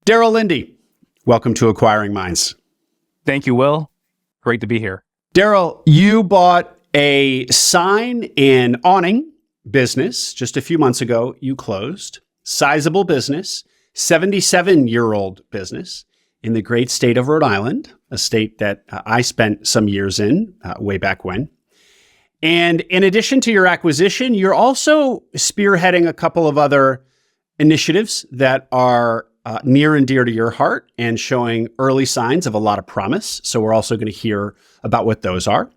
Darryl Lindie, welcome to Acquiring Minds. Thank you, Will. Great to be here. Darryl, you bought a sign and awning business just a few months ago. You closed. Sizable business, 77-year-old business in the great state of Rhode Island, a state that I spent some years in way back when. And in addition to your acquisition, you're also spearheading a couple of other initiatives that are near and dear to your heart and showing early signs of a lot of promise. So we're also going to hear about what those are.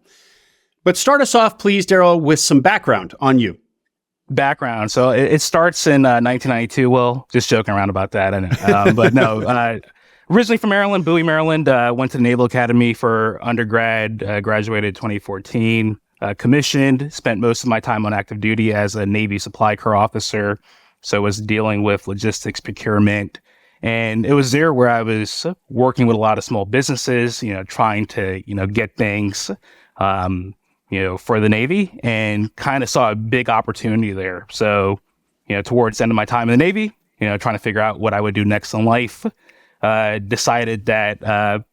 But start us off, please, Darryl, with some background on you. Background. So it starts in 1992. Well, just joking around about that. But no, originally from Maryland, Bowie, Maryland. Went to the Naval Academy for undergrad, graduated 2014, commissioned, spent most of my time on active duty as a Navy supply corps officer. So I was dealing with logistics, procurement. And it was there where I was working with a lot of small businesses, trying to, get things, for the Navy, and kind of saw a big opportunity there. So, towards the end of my time in the Navy, trying to figure out what I would do next in life, decided that,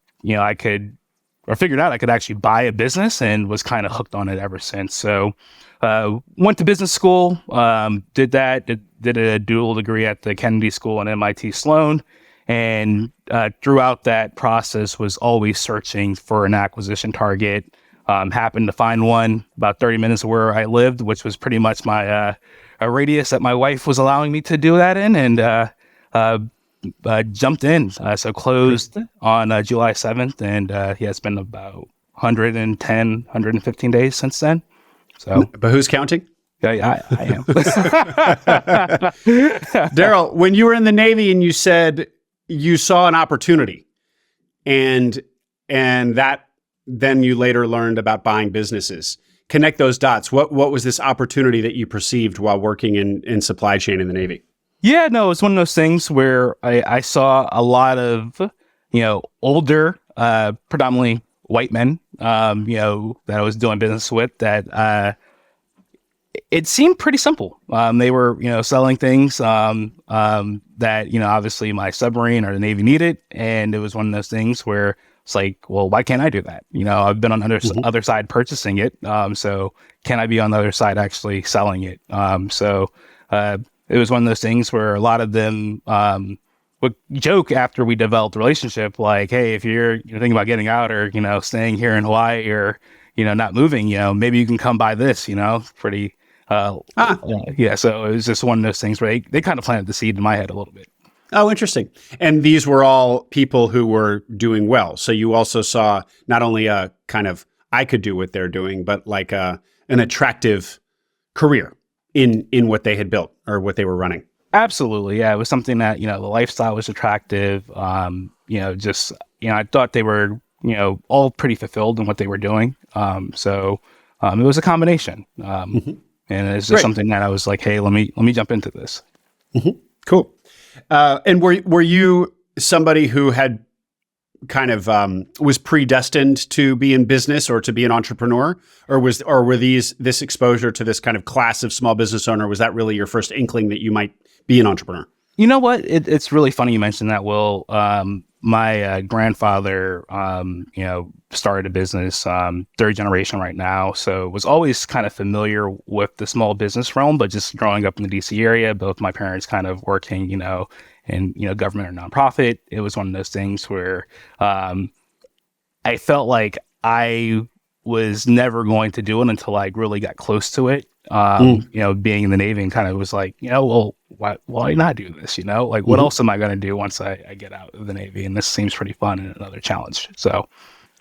figured out I could actually buy a business, and was kind of hooked on it ever since. So, went to business school, did a dual degree at the Kennedy School and MIT Sloan, and throughout that process was always searching for an acquisition target. Happened to find one about 30 minutes of where I lived, which was pretty much my a radius that my wife was allowing me to do that in, and jumped in. So closed on July 7th, and it's been about 115 days since then. So, but who's counting? Yeah, I am. Darryl, when you were in the Navy and you said you saw an opportunity, and that then you later learned about buying businesses. Connect those dots. What was this opportunity that you perceived while working in supply chain in the Navy? Yeah, no, it's one of those things where I saw a lot of, older, predominantly white men, that I was doing business with, that it seemed pretty simple. They were, selling things that, obviously my submarine or the Navy needed. And it was one of those things where it's like, well, why can't I do that? I've been on other side purchasing it. So can I be on the other side actually selling it? It was one of those things where a lot of them would joke after we developed a relationship, like, hey, if you're thinking about getting out or, staying here in Hawaii or, not moving, maybe you can come buy this, pretty, yeah. So it was just one of those things where they kind of planted the seed in my head a little bit. Oh, interesting. And these were all people who were doing well. So you also saw not only a kind of, I could do what they're doing, but like an attractive career in what they had built or what they were running. Absolutely. Yeah. It was something that, the lifestyle was attractive. I thought they were, all pretty fulfilled in what they were doing. It was a combination. And it's just something that I was like, hey, let me jump into this. Mm-hmm. Cool. And were you somebody who had kind of was predestined to be in business or to be an entrepreneur, or were this exposure to this kind of class of small business owner, was that really your first inkling that you might be an entrepreneur? You know what? It's really funny you mentioned that, Will. My grandfather, started a business, third generation right now. So was always kind of familiar with the small business realm, but just growing up in the DC area, both my parents kind of working, in, government or nonprofit. It was one of those things where I felt like I was never going to do it until I really got close to it. Being in the Navy, and kind of was like, well, why not do this? What else am I going to do once I get out of the Navy? And this seems pretty fun and another challenge. So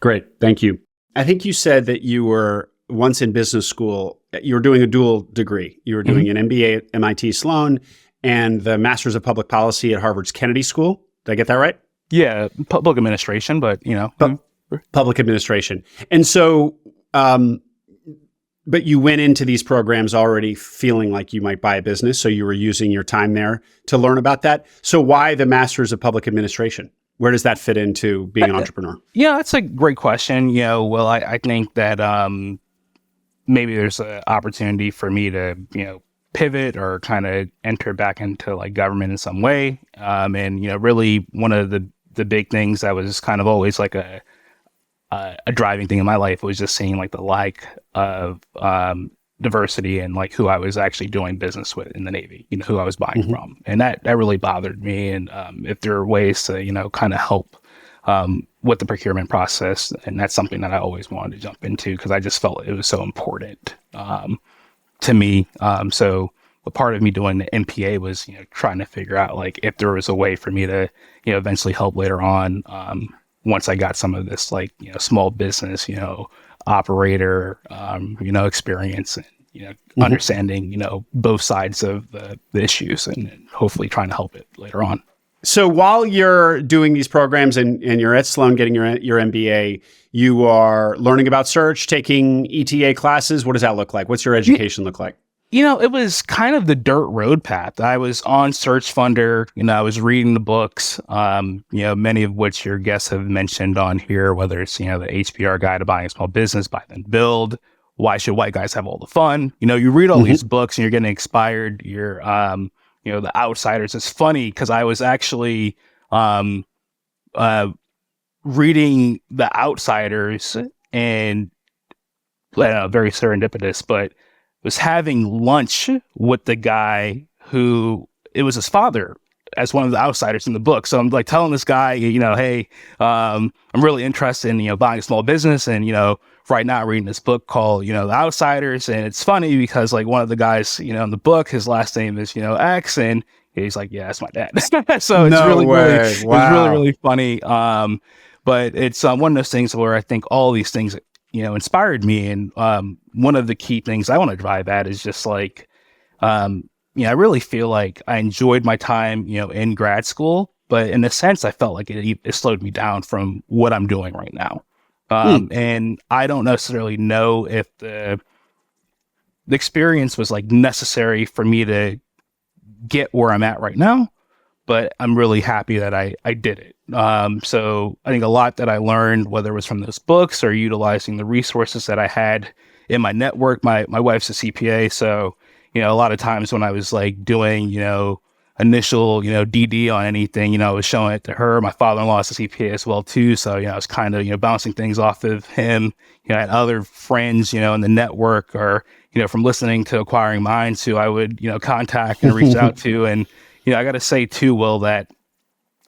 great. Thank you. I think you said that you were once in business school, you were doing a dual degree. You were doing an MBA at MIT Sloan and the Masters of Public Policy at Harvard's Kennedy School. Did I get that right? Yeah. Public administration, but public administration. And so, but you went into these programs already feeling like you might buy a business. So you were using your time there to learn about that. So why the Masters of Public Administration? Where does that fit into being an entrepreneur? Yeah, that's a great question. I think that maybe there's an opportunity for me to, pivot or kind of enter back into like government in some way. And, really one of the big things that was kind of always like a driving thing in my life was just seeing like the lack of diversity and like who I was actually doing business with in the Navy, who I was buying from. And that really bothered me. And if there are ways to, kind of help with the procurement process, and that's something that I always wanted to jump into because I just felt it was so important to me. So a part of me doing the MPA was, trying to figure out like if there was a way for me to, eventually help later on once I got some of this like, small business, operator, experience and, understanding, both sides of the issues and hopefully trying to help it later on. So while you're doing these programs and you're at Sloan getting your MBA, you are learning about search, taking ETA classes. What does that look like? What's your education look like? It was kind of the dirt road path. I was on Search Funder. I was reading the books, many of which your guests have mentioned on here, whether it's, the HBR Guide to Buying a Small Business, Buy Then Build, Why Should White Guys Have All the Fun? You read all these books and you're getting inspired. You're, The Outsiders. It's funny because I was actually reading The Outsiders and very serendipitous, but was having lunch with the guy who it was his father as one of the outsiders in the book. So I'm like telling this guy, hey, I'm really interested in, buying a small business. And, right now reading this book called, The Outsiders. And it's funny because like one of the guys, in the book, his last name is, X. And he's like, yeah, that's my dad. So it's it's really funny. But it's one of those things where I think all these things, inspired me. And one of the key things I want to drive at is just like, I really feel like I enjoyed my time, in grad school, but in a sense, I felt like it slowed me down from what I'm doing right now. And I don't necessarily know if the experience was like necessary for me to get where I'm at right now, but I'm really happy that I did it. So I think a lot that I learned, whether it was from those books or utilizing the resources that I had in my network, my wife's a CPA. So, a lot of times when I was like doing, initial, DD on anything, I was showing it to her. My father-in-law is a CPA as well too. So, I was kind of, bouncing things off of him, I had other friends, in the network or, from listening to Acquiring Minds who I would, contact and reach out to. And, I got to say too, Will, that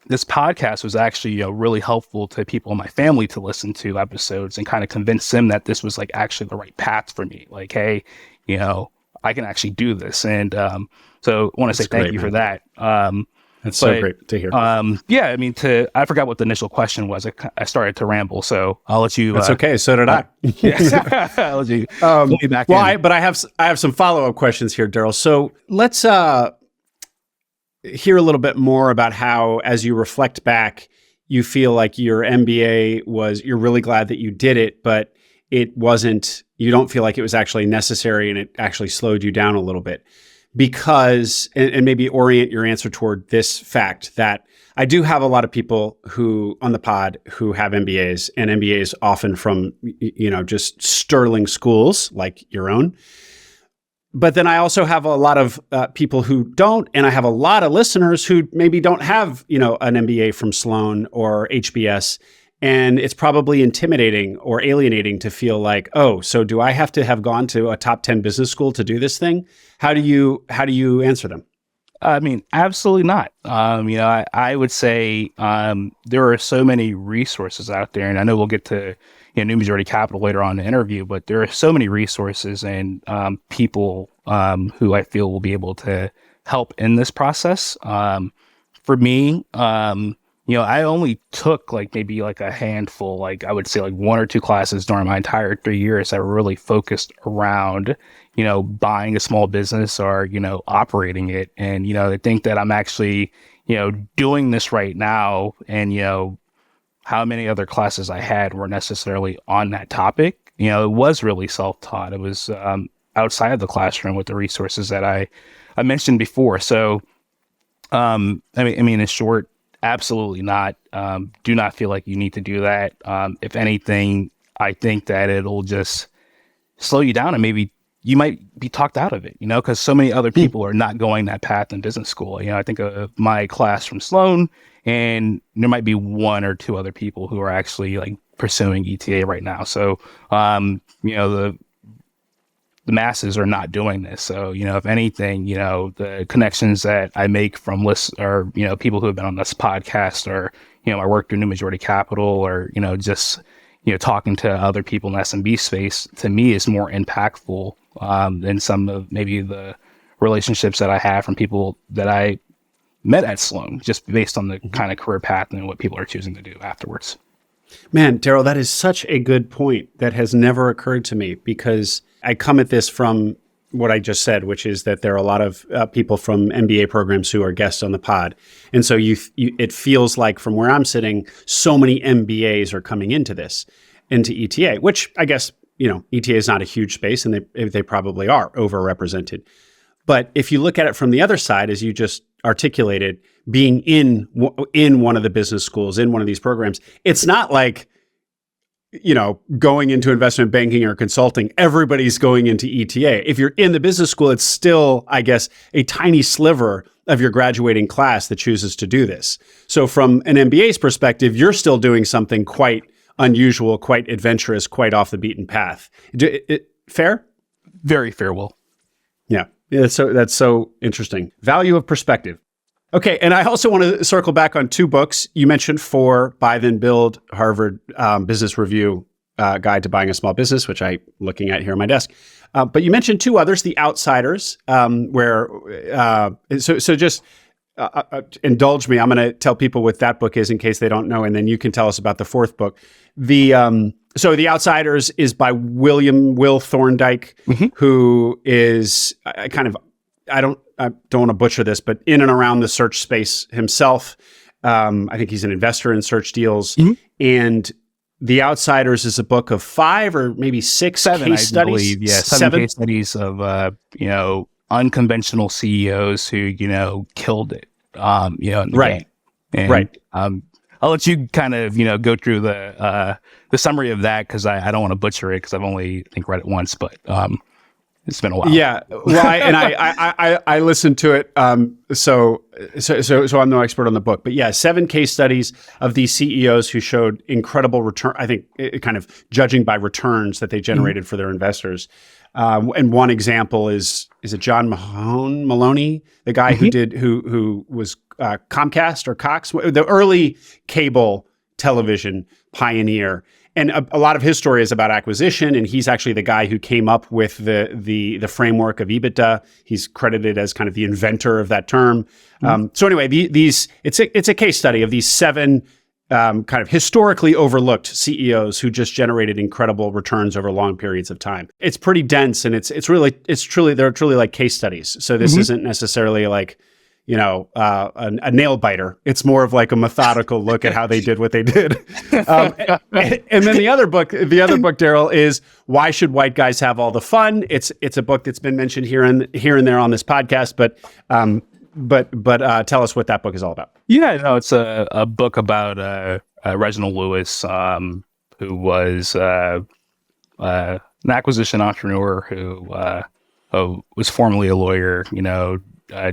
this podcast was actually, really helpful to people in my family to listen to episodes and kind of convince them that this was like actually the right path for me. Like, hey, I can actually do this. And so I want to say thank you for that. That's so great to hear. I forgot what the initial question was. I started to ramble, so I'll let you. That's okay. So did I. I'll let you pull me back in. But I have some follow-up questions here, Darryl. So let's hear a little bit more about how, as you reflect back, you feel like your MBA you're really glad that you did it, but it wasn't, you don't feel like it was actually necessary and it actually slowed you down a little bit. Because, and maybe orient your answer toward this fact that I do have a lot of people who on the pod who have MBAs, and MBAs often from, just sterling schools like your own. But then I also have a lot of people who don't, and I have a lot of listeners who maybe don't have, an MBA from Sloan or HBS. And it's probably intimidating or alienating to feel like, oh, so do I have to have gone to a top 10 business school to do this thing? How do you answer them? I mean, absolutely not. I would say there are so many resources out there, and I know we'll get to New Majority Capital later on in the interview, but there are so many resources and people who I feel will be able to help in this process. For me, I only took like maybe like a handful, like I would say like one or two classes during my entire 3 years that were really focused around, buying a small business or, operating it. And, I think that I'm actually, doing this right now. And, how many other classes I had were necessarily on that topic. It was really self-taught. It was outside of the classroom with the resources that I mentioned before. So, in short, absolutely not. Do not feel like you need to do that. If anything, I think that it'll just slow you down and maybe you might be talked out of it, because so many other people are not going that path in business school. I think of my class from Sloan, and there might be one or two other people who are actually like pursuing ETA right now. So, the masses are not doing this. So, if anything, the connections that I make from lists or, people who have been on this podcast or, I work through New Majority Capital or, just, talking to other people in the SMB space, to me is more impactful than some of maybe the relationships that I have from people that I met at Sloan, just based on the kind of career path and what people are choosing to do afterwards. Man, Darryl, that is such a good point that has never occurred to me, because I come at this from what I just said, which is that there are a lot of people from MBA programs who are guests on the pod. And so it feels like from where I'm sitting, so many MBAs are coming into ETA, which I guess, ETA is not a huge space, and they probably are overrepresented. But if you look at it from the other side, as you just articulated, being in one of the business schools, in one of these programs, it's not like, going into investment banking or consulting, everybody's going into ETA. If you're in the business school, it's still, I guess, a tiny sliver of your graduating class that chooses to do this. So from an MBA's perspective, you're still doing something quite unusual, quite adventurous, quite off the beaten path. Fair? Very fair, Will. Yeah. That's so interesting. Value of perspective. Okay, and I also want to circle back on two books. You mentioned 4, Buy Then Build, Harvard Business Review Guide to Buying a Small Business, which I'm looking at here on my desk. But you mentioned 2 others, The Outsiders, just indulge me. I'm going to tell people what that book is in case they don't know, and then you can tell us about the 4th book. So The Outsiders is by Will Thorndike, who is I don't want to butcher this, but in and around the search space himself. I think he's an investor in search deals. And The Outsiders is a book of 5 or maybe 6 case studies. Believe. Yeah, 7 case studies of unconventional CEOs who killed it. In the game. And, I'll let you kind of go through the summary of that, because I don't want to butcher it, because I've only read it once, but it's been a while. Yeah, well, I listened to it. So I'm no expert on the book, but yeah, 7 case studies of these CEOs who showed incredible return. I think kind of judging by returns that they generated for their investors. And one example is it John Maloney, the guy who was Comcast or Cox, the early cable television pioneer. And a lot of his story is about acquisition, and he's actually the guy who came up with the framework of EBITDA. He's credited as kind of the inventor of that term. So anyway, it's a case study of these 7 kind of historically overlooked CEOs who just generated incredible returns over long periods of time. It's pretty dense, and they're truly like case studies. So this isn't necessarily like, a nail biter. It's more of like a methodical look at how they did what they did. And then the other book, Darryl, is Why Should White Guys Have All the Fun? It's a book that's been mentioned here and there on this podcast, but tell us what that book is all about. Yeah, no, it's a book about Reginald Lewis, who was an acquisition entrepreneur who was formerly a lawyer,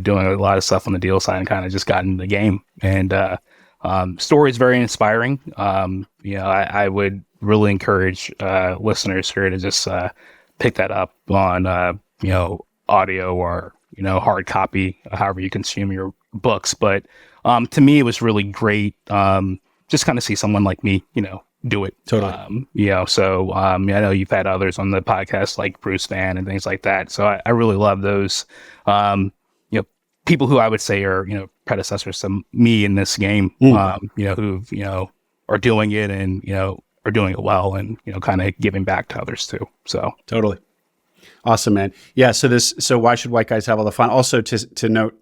doing a lot of stuff on the deal side, and kind of just got into the game. And story is very inspiring. I would really encourage listeners here to just pick that up on audio or hard copy, however you consume your books. But to me, it was really great. Just kind of see someone like me, do it. Totally. I know you've had others on the podcast like Bruce Van and things like that. So I really love those. People who I would say are, predecessors to me in this game, who are doing it and, are doing it well, and, kind of giving back to others too. So totally. Awesome, man. Yeah. So Why Should White Guys Have All the Fun? Also to note,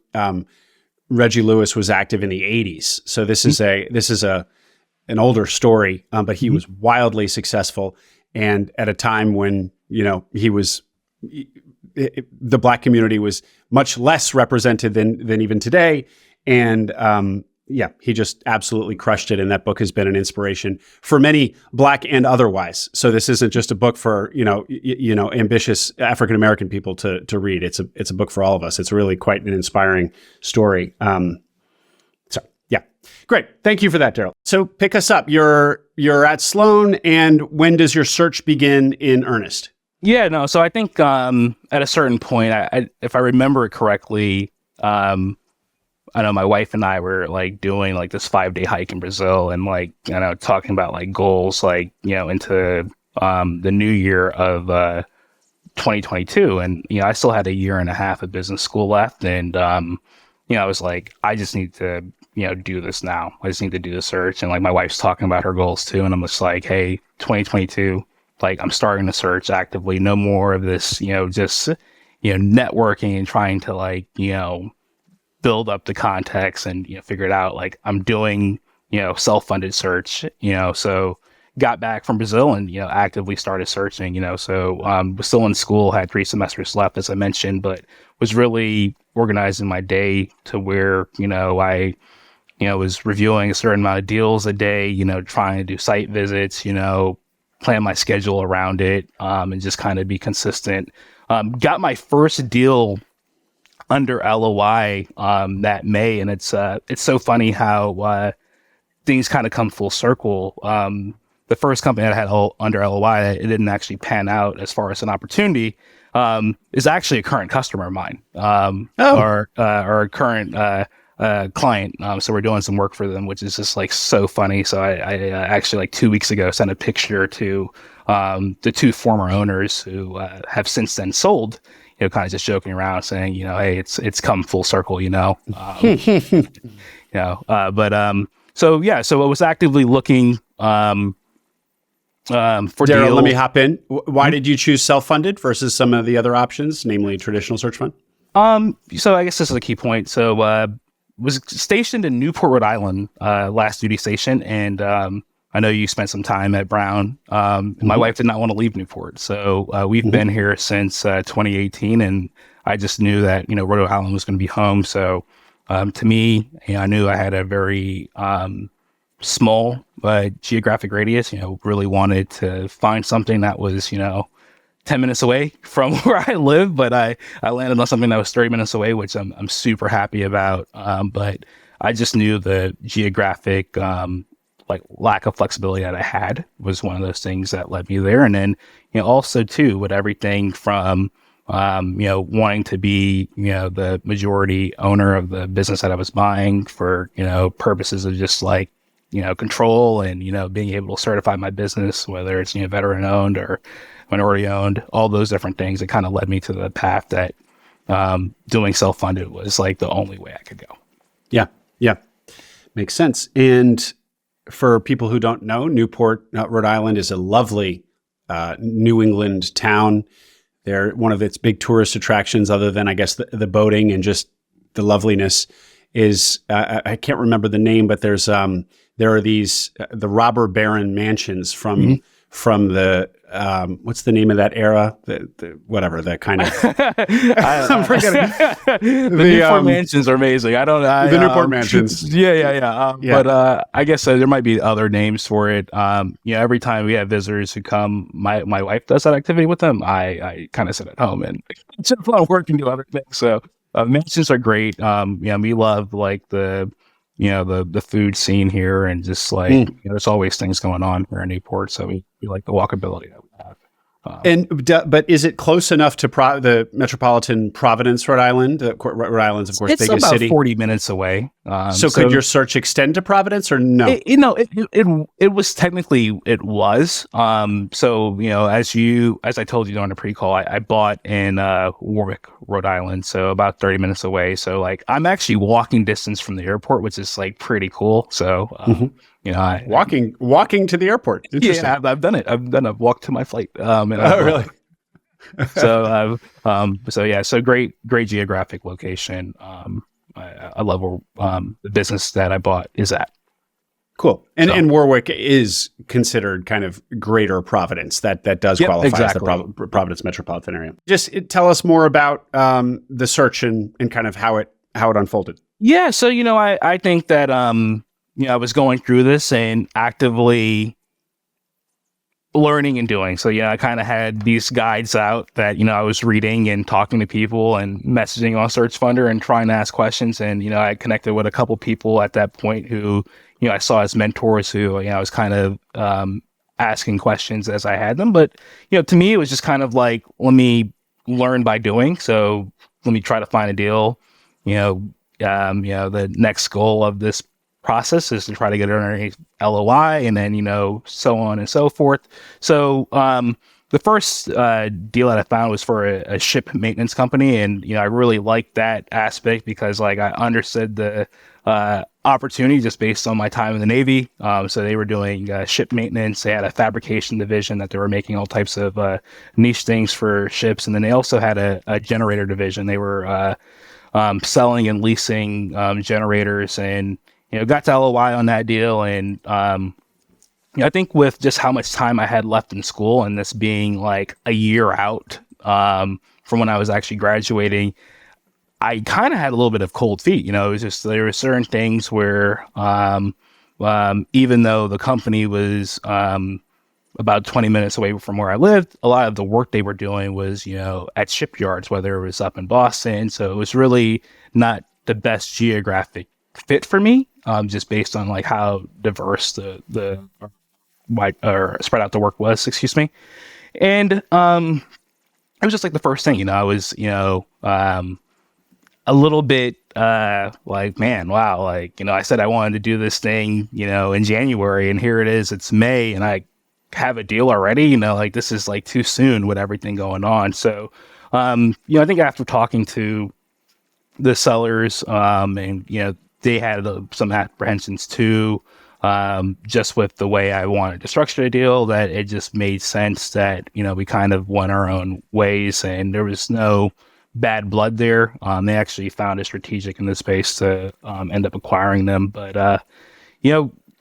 Reggie Lewis was active in the 80s. So this is an older story, but he was wildly successful. And at a time when, the Black community was much less represented than even today. And he just absolutely crushed it. And that book has been an inspiration for many Black and otherwise. So this isn't just a book for, ambitious African-American people to read. It's a book for all of us. It's really quite an inspiring story. Great. Thank you for that, Darryl. So pick us up. You're at Sloan, and when does your search begin in earnest? Yeah, no. So I think at a certain point, if I remember it correctly, I know my wife and I were like doing like this 5-day hike in Brazil, and like talking about like goals into the new year of 2022, and I still had a year and a half of business school left, and I was like, I just need to do this now. I just need to do the search. And like my wife's talking about her goals too. And I'm just like, hey, 2022, like I'm starting to search actively. No more of this, just, networking and trying to like, build up the context and, figure it out. Like I'm doing, self-funded search, so got back from Brazil and, actively started searching, so was still in school, had 3 semesters left, as I mentioned, but was really organizing my day to where, I was reviewing a certain amount of deals a day, trying to do site visits, plan my schedule around it, and just kind of be consistent. Got my first deal under LOI that May, and it's so funny how things kind of come full circle. The first company that I had under LOI, it didn't actually pan out as far as an opportunity, is actually a current customer of mine, or a current client. So we're doing some work for them, which is just like so funny. So I actually like 2 weeks ago sent a picture to the 2 former owners who have since then sold, kind of just joking around saying, hey, it's come full circle, so I was actively looking for Darryl, deals. let me hop in. Why did you choose self-funded versus some of the other options, namely traditional search fund? So I guess this is a key point. So was stationed in Newport, Rhode Island, last duty station, and I know you spent some time at Brown. My wife did not want to leave Newport, so we've been here since 2018, and I just knew that Rhode Island was going to be home. So to me, I knew I had a very small geographic radius. Really wanted to find something that was 10 minutes away from where I live, but I landed on something that was 30 minutes away, which I'm super happy about. But I just knew the geographic lack of flexibility that I had was one of those things that led me there. And then also too, with everything from wanting to be the majority owner of the business that I was buying for purposes of just like control and being able to certify my business, whether it's veteran owned or minority owned, all those different things. It kind of led me to the path that doing self-funded was like the only way I could go. Yeah, makes sense. And for people who don't know, Newport, Rhode Island is a lovely New England town. They're one of its big tourist attractions, other than I guess the boating and just the loveliness is I can't remember the name, but there are these the robber baron mansions from the what's the name of that era? The kind of I'm forgetting. The Newport mansions are amazing. The Newport mansions. Yeah. But I guess there might be other names for it. Every time we have visitors who come, my wife does that activity with them. I kind of sit at home and just want to work and do other things. So mansions are great. We love like the food scene here, and just like there's always things going on here in Newport, so we like the walkability that we have. But is it close enough to the metropolitan Providence, Rhode Island? Rhode Island's, of course, it's biggest about city. 40 minutes away. So could your search extend to Providence or no? It was technically it was. So as I told you during the pre-call, I bought in Warwick, Rhode Island, so about 30 minutes away. So like I'm actually walking distance from the airport, which is like pretty cool. So walking to the airport. Interesting. Yeah, I've done it. I've walked to my flight. Really? So great geographic location. I love where the business that I bought is at. Cool. And Warwick is considered kind of greater Providence. That does qualify as the Providence metropolitan area. Just tell us more about the search and kind of how it unfolded. Yeah, so I think that I was going through this and actively learning and doing. So I kind of had these guides out that I was reading and talking to people and messaging on Search Funder and trying to ask questions. And I connected with a couple people at that point who I saw as mentors who I was kind of asking questions as I had them. But to me, it was just kind of like, let me learn by doing. So let me try to find a deal. The next goal of this process is to try to get an underneath LOI, and then so on and so forth. So the first deal that I found was for a ship maintenance company, and I really liked that aspect because like I understood the opportunity just based on my time in the Navy. So they were doing ship maintenance. They had a fabrication division that they were making all types of niche things for ships, and then they also had a generator division. They were selling and leasing generators, and got to LOI on that deal. And I think with just how much time I had left in school, and this being like a year out from when I was actually graduating, I kind of had a little bit of cold feet. It was just, there were certain things where even though the company was about 20 minutes away from where I lived, a lot of the work they were doing was, at shipyards, whether it was up in Boston. So it was really not the best geographic fit for me, just based on like how diverse the wide or spread out the work was, excuse me. And it was just like the first thing, I was, a little bit like, man, wow, like, I said I wanted to do this thing, in January, and here it is, it's May, and I have a deal already, like this is like too soon with everything going on. So, I think after talking to the sellers, and, they had some apprehensions too, just with the way I wanted to structure the deal, that it just made sense that, we kind of went our own ways, and there was no bad blood there. They actually found it strategic in this space to end up acquiring them. But,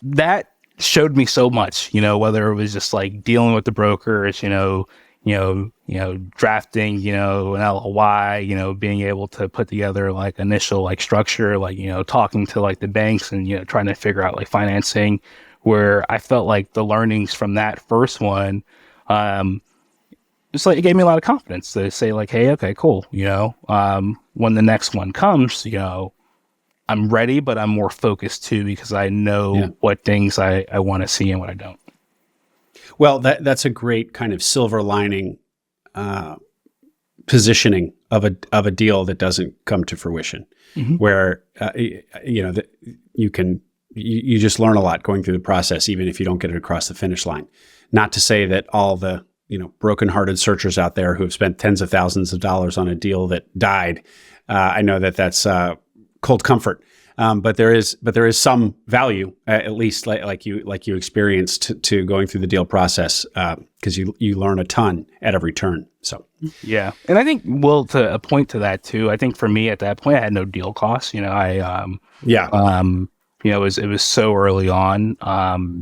that showed me so much, whether it was just like dealing with the brokers, drafting, an LOI, being able to put together like initial like structure, like, talking to like the banks and, trying to figure out like financing, where I felt like the learnings from that first one, it's like, it gave me a lot of confidence to say like, hey, okay, cool. When the next one comes, I'm ready, but I'm more focused too, because I know what things I want to see and what I don't. Well, that's a great kind of silver lining positioning of a deal that doesn't come to fruition, where you just learn a lot going through the process, even if you don't get it across the finish line. Not to say that all the broken-hearted searchers out there who have spent tens of thousands of dollars on a deal that died. I know that that's cold comfort. But there is some value, at least like you experienced to going through the deal process, because you learn a ton at every turn. So yeah, and I think to a point to that too. I think for me at that point, I had no deal costs. It was so early on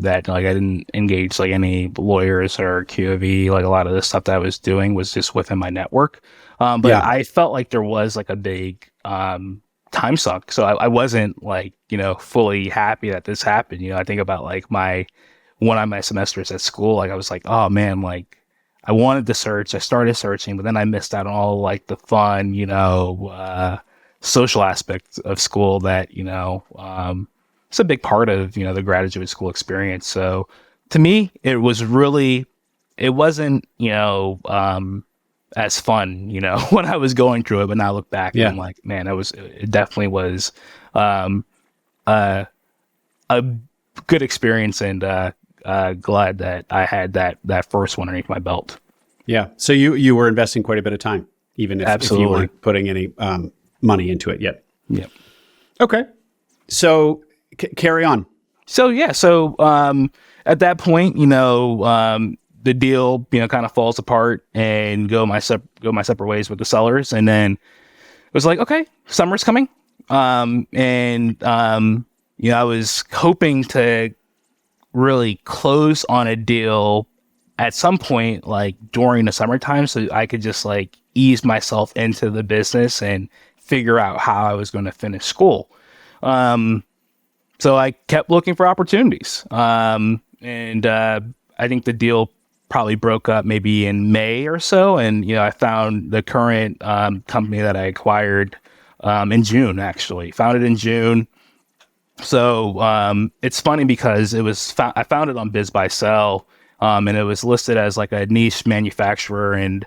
that like I didn't engage like any lawyers or QOV. Like a lot of the stuff that I was doing was just within my network. But I felt like there was like a big time suck. So I wasn't like, fully happy that this happened. I think about like one of my semesters at school, like I was like, oh man, like I wanted to search. I started searching, but then I missed out on all like the fun, social aspects of school that, it's a big part of, the graduate school experience. So to me, it wasn't, as fun, when I was going through it, but now I look back and I'm like, man, it definitely was a good experience, and glad that I had that first one underneath my belt. Yeah. So you were investing quite a bit of time, even if you weren't putting any money into it yet. Yeah. Okay. So carry on. So at that point, the deal, kind of falls apart and go my separate ways with the sellers. And then it was like, okay, summer's coming. I was hoping to really close on a deal at some point, like during the summertime, so I could just like ease myself into the business and figure out how I was going to finish school. So I kept looking for opportunities. And I think the deal probably broke up maybe in May or so. And, I found the current company that I acquired in June, actually. Found it in June. So it's funny because I found it on Biz Buy Sell, and it was listed as like a niche manufacturer. And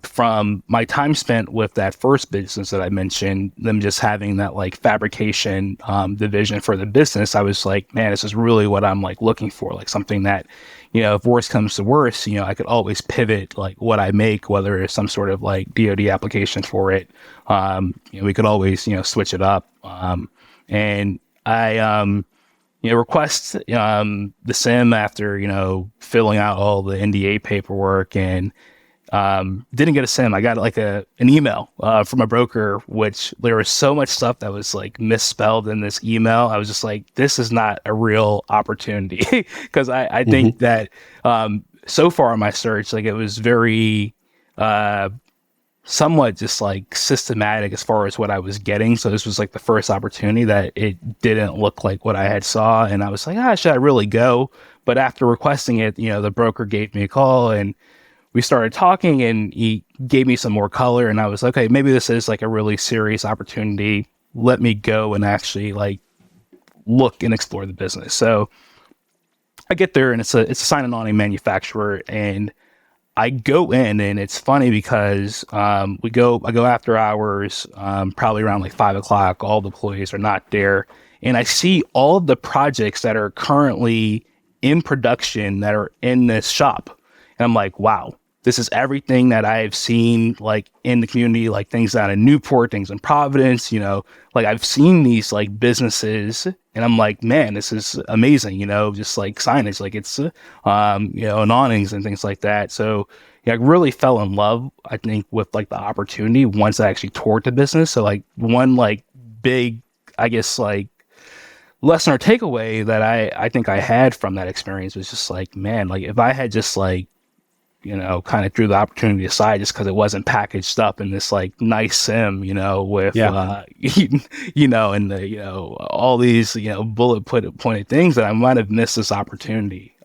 from my time spent with that first business that I mentioned, them just having that like fabrication division for the business, I was like, man, this is really what I'm like looking for, like something that, if worse comes to worse, I could always pivot like what I make, whether it's some sort of like DoD application for it. We could always, switch it up. And I, request the SIM after, filling out all the NDA paperwork, and didn't get a SIM. I got like an email from a broker, which there was so much stuff that was like misspelled in this email. I was just like, this is not a real opportunity. Because I think that so far in my search, like it was very somewhat just like systematic as far as what I was getting. So this was like the first opportunity that it didn't look like what I had saw. And I was like, should I really go? But after requesting it, the broker gave me a call and we started talking, and he gave me some more color, and I was like, okay, maybe this is like a really serious opportunity. Let me go and actually like look and explore the business. So I get there, and it's a sign and awning manufacturer, and I go in, and it's funny because I go after hours, probably around like 5:00. All the employees are not there, and I see all of the projects that are currently in production that are in this shop, and I'm like, wow. This is everything that I've seen like in the community, like things out in Newport, things in Providence, like I've seen these like businesses, and I'm like, man, this is amazing, just like signage, like it's, and awnings and things like that. So I really fell in love, I think, with like the opportunity once I actually toured the business. So like one like big, I guess, like lesson or takeaway that I think I had from that experience was just like, man, like if I had just like, kind of threw the opportunity aside just because it wasn't packaged up in this like nice SIM, with, and the, all these, pointed things, that I might have missed this opportunity.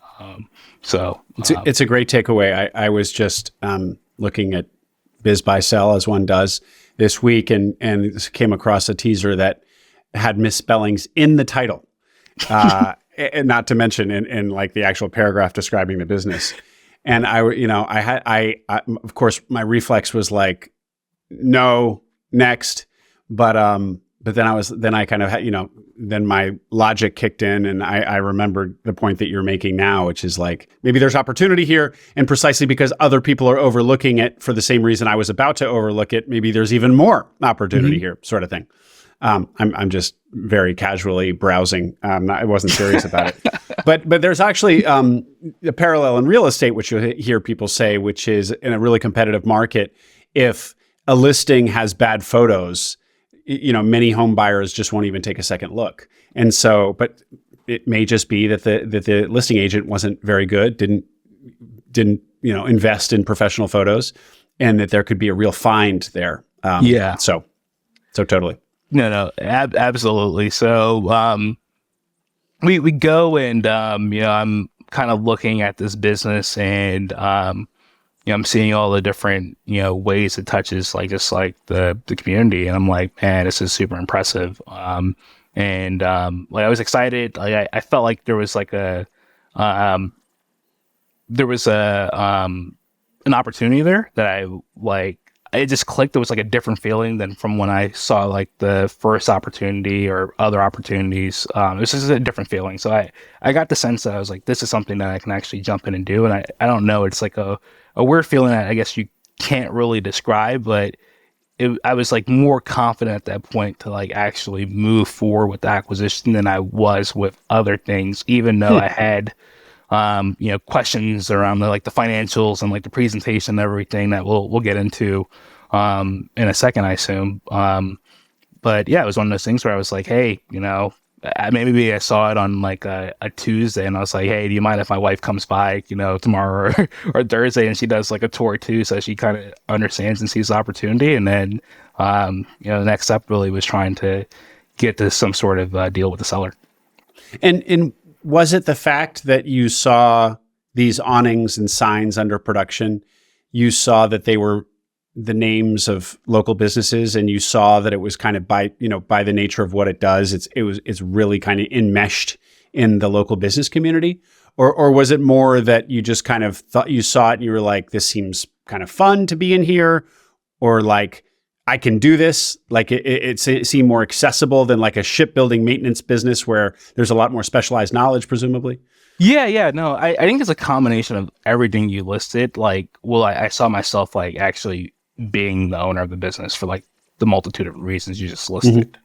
It's a great takeaway. I was just looking at Biz Buy Sell, as one does, this week, and came across a teaser that had misspellings in the title, and not to mention in like the actual paragraph describing the business. And I of course my reflex was like, no, next. But then I kind of had, then my logic kicked in, and I remembered the point that you're making now, which is like, maybe there's opportunity here. And precisely because other people are overlooking it for the same reason I was about to overlook it, maybe there's even more opportunity here, sort of thing. I'm just very casually browsing. I wasn't serious about it, but there's actually a parallel in real estate, which you hear people say, which is in a really competitive market, if a listing has bad photos, many home buyers just won't even take a second look. And so, but it may just be that the listing agent wasn't very good, didn't invest in professional photos, and that there could be a real find there. So totally. No, absolutely. So, we go, and, I'm kind of looking at this business, and, I'm seeing all the different, ways it touches like just like the community. And I'm like, man, this is super impressive. Like I was excited. Like I felt like there was like an opportunity there that I like. It just clicked. It was like a different feeling than from when I saw like the first opportunity or other opportunities. It was just a different feeling. So I got the sense that I was like, this is something that I can actually jump in and do. And I don't know, it's like a weird feeling that I guess you can't really describe, but I was like more confident at that point to like actually move forward with the acquisition than I was with other things, even though I had questions around the financials and like the presentation and everything that we'll get into in a second, I assume. But yeah, it was one of those things where I was like, hey, maybe I saw it on like a Tuesday, and I was like, hey, do you mind if my wife comes by, tomorrow or Thursday, and she does like a tour too, so she kind of understands and sees the opportunity. And then, the next step really was trying to get to some sort of deal with the seller. And was it the fact that you saw these awnings and signs under production? You saw that they were the names of local businesses, and you saw that it was kind of by the nature of what it does, it's really kind of enmeshed in the local business community, or was it more that you just kind of thought you saw it and you were like, this seems kind of fun to be in here, or like, I can do this, like it seemed more accessible than like a shipbuilding maintenance business where there's a lot more specialized knowledge, presumably? Yeah, no, I think it's a combination of everything you listed. Like, well, I saw myself like actually being the owner of the business for like the multitude of reasons you just listed.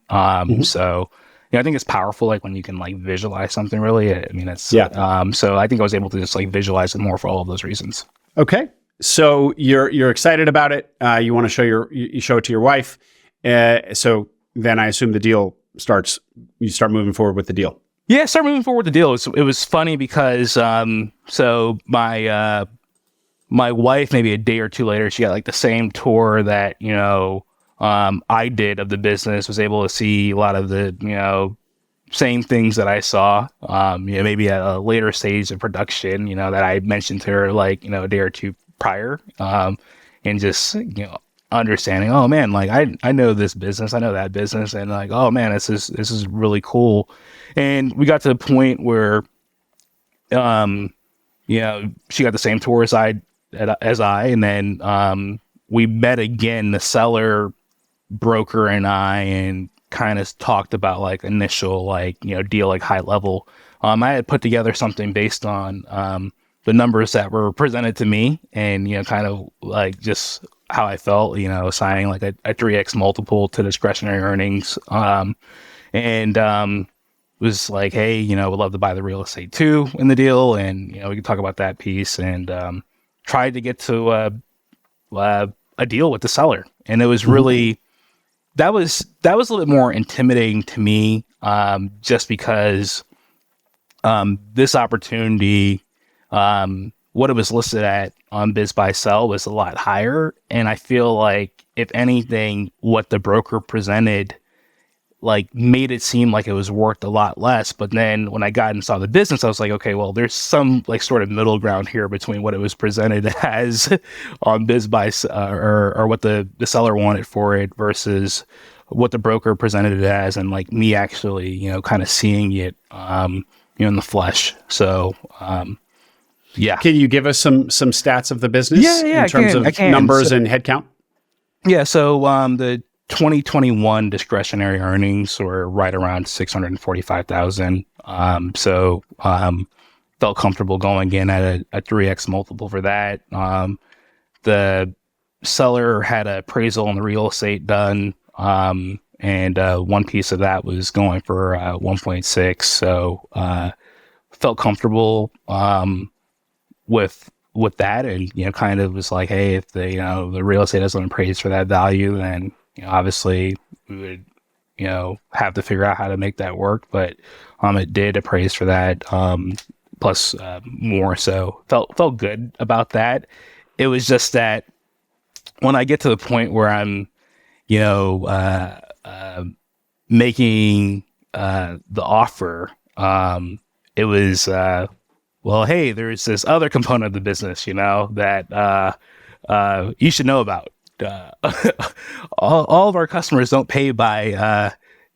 So I think it's powerful, like when you can like visualize something really. I mean, it's, so I think I was able to just like visualize it more for all of those reasons. Okay. So you're excited about it. You want to show you show it to your wife. So then I assume the deal starts, you start moving forward with the deal. Yeah, start moving forward with the deal. It was funny because, so my wife, maybe a day or two later, she got like the same tour that, I did of the business, was able to see a lot of the, same things that I saw, maybe at a later stage of production, that I mentioned to her, like, a day or two prior, and just, understanding, oh man, like I know this business, I know that business, and like, oh man, this is really cool. And we got to the point where, she got the same tour as I, and then we met again, the seller, broker, and I, and kind of talked about like initial like deal, like high level. I had put together something based on the numbers that were presented to me, and kind of like just how I felt, assigning like a 3x multiple to discretionary earnings, and was like, hey, would love to buy the real estate too in the deal, and we could talk about that piece, and tried to get to a deal with the seller. And it was really, that was a little bit more intimidating to me, just because this opportunity, what it was listed at on Biz Buy Sell was a lot higher. And I feel like, if anything, what the broker presented like made it seem like it was worth a lot less. But then when I got and saw the business, I was like, okay, well, there's some like sort of middle ground here between what it was presented as on Biz Buy, or what the seller wanted for it, versus what the broker presented it as, and like me actually, kind of seeing it, in the flesh. So, yeah. Can you give us some stats of the business in terms of numbers and headcount? Yeah. So, the 2021 discretionary earnings were right around 645,000. So felt comfortable going in at a 3x multiple for that. The seller had an appraisal on the real estate done, and one piece of that was going for 1.6. So felt comfortable with that, and kind of was like, hey, if the real estate doesn't appraise for that value, then obviously we would, have to figure out how to make that work. But it did appraise for that, plus more. So felt good about that. It was just that when I get to the point where I'm, making the offer, it was, well, hey, there's this other component of the business, that you should know about. All of our customers don't pay by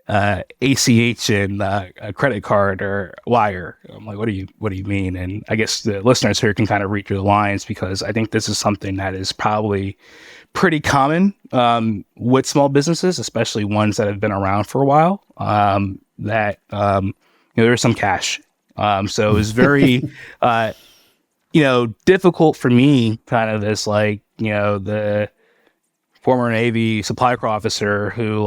ACH and a credit card or wire. I'm like, what do you mean? And I guess the listeners here can kind of read through the lines, because I think this is something that is probably pretty common with small businesses, especially ones that have been around for a while. That there's some cash. So it was very difficult for me, kind of as like the former Navy supply officer who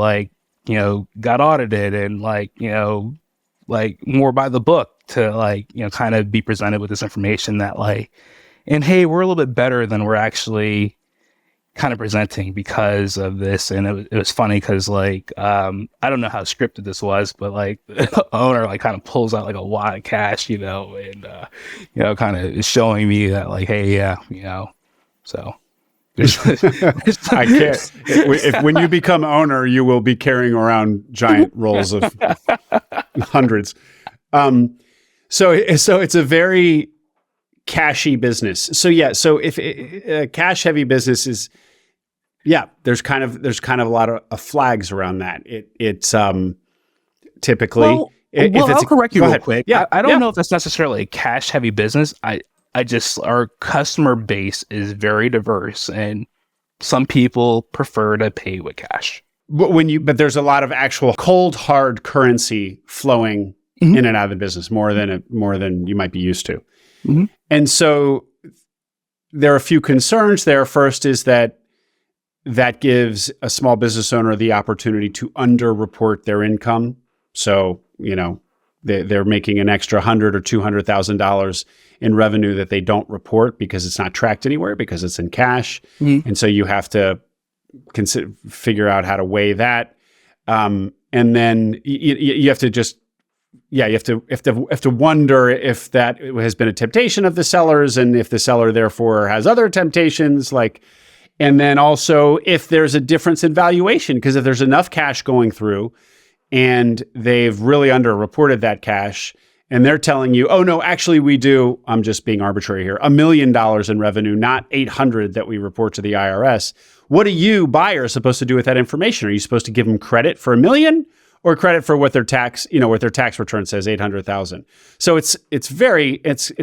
got audited and like more by the book, to kind of be presented with this information that and hey, we're a little bit better than we're actually kind of presenting because of this. And it was funny because I don't know how scripted this was, but the owner kind of pulls out a wad of cash, and kind of is showing me that hey, yeah, so. I can't. When you become owner, you will be carrying around giant rolls of hundreds. So it's a very cashy business. So if a cash heavy business is, there's kind of a lot of flags around that. It's typically. Well, I'll correct you real quick. Yeah, I don't know if that's necessarily a cash heavy business. I just, our customer base is very diverse, and some people prefer to pay with cash. But there's a lot of actual cold hard currency flowing in and out of the business, more than you might be used to. Mm-hmm. And so there are a few concerns there. First is that gives a small business owner the opportunity to underreport their income. So, they're making an extra $100,000 or $200,000 in revenue that they don't report because it's not tracked anywhere, because it's in cash. Mm-hmm. And so you have to figure out how to weigh that. And then you have to just, you have to wonder if that has been a temptation of the sellers, and if the seller therefore has other temptations, and then also if there's a difference in valuation, because if there's enough cash going through and they've really underreported that cash, and they're telling you, oh no, actually we do, I'm just being arbitrary here, $1 million in revenue, not 800 that we report to the IRS. What are you, buyers, supposed to do with that information? Are you supposed to give them credit for $1 million, or credit for what their tax return says, 800,000? So it's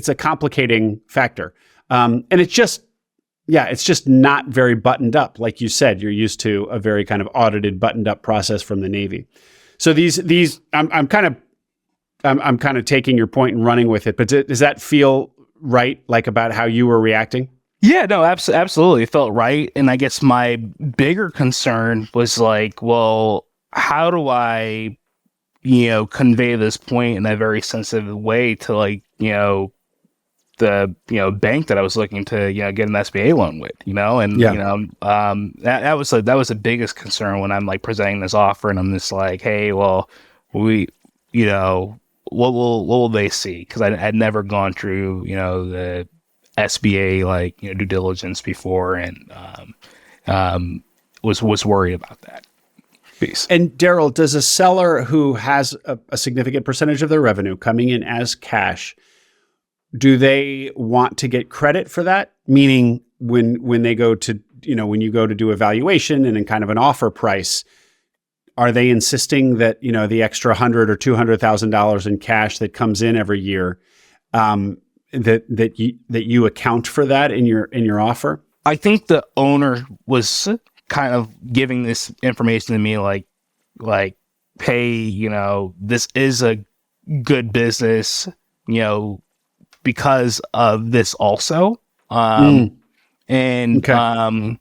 a complicating factor. And it's just not very buttoned up. Like you said, you're used to a very kind of audited, buttoned up process from the Navy. So these I'm kind of taking your point and running with it, but does that feel right, about how you were reacting? Yeah, no, absolutely. It felt right. And I guess my bigger concern was well, how do I, convey this point in a very sensitive way to the bank that I was looking to get an SBA loan with, that was the biggest concern when I'm presenting this offer, and I'm just hey, well, we, what will they see? Because I'd never gone through the SBA due diligence before, and was worried about that piece. And Darryl, does a seller who has a significant percentage of their revenue coming in as cash, do they want to get credit for that? Meaning when they go to, when you go to do evaluation and in kind of an offer price, are they insisting that, the extra $100,000 or $200,000 in cash that comes in every year, that you account for that in your offer? I think the owner was kind of giving this information to me hey, this is a good business, because of this also. And okay.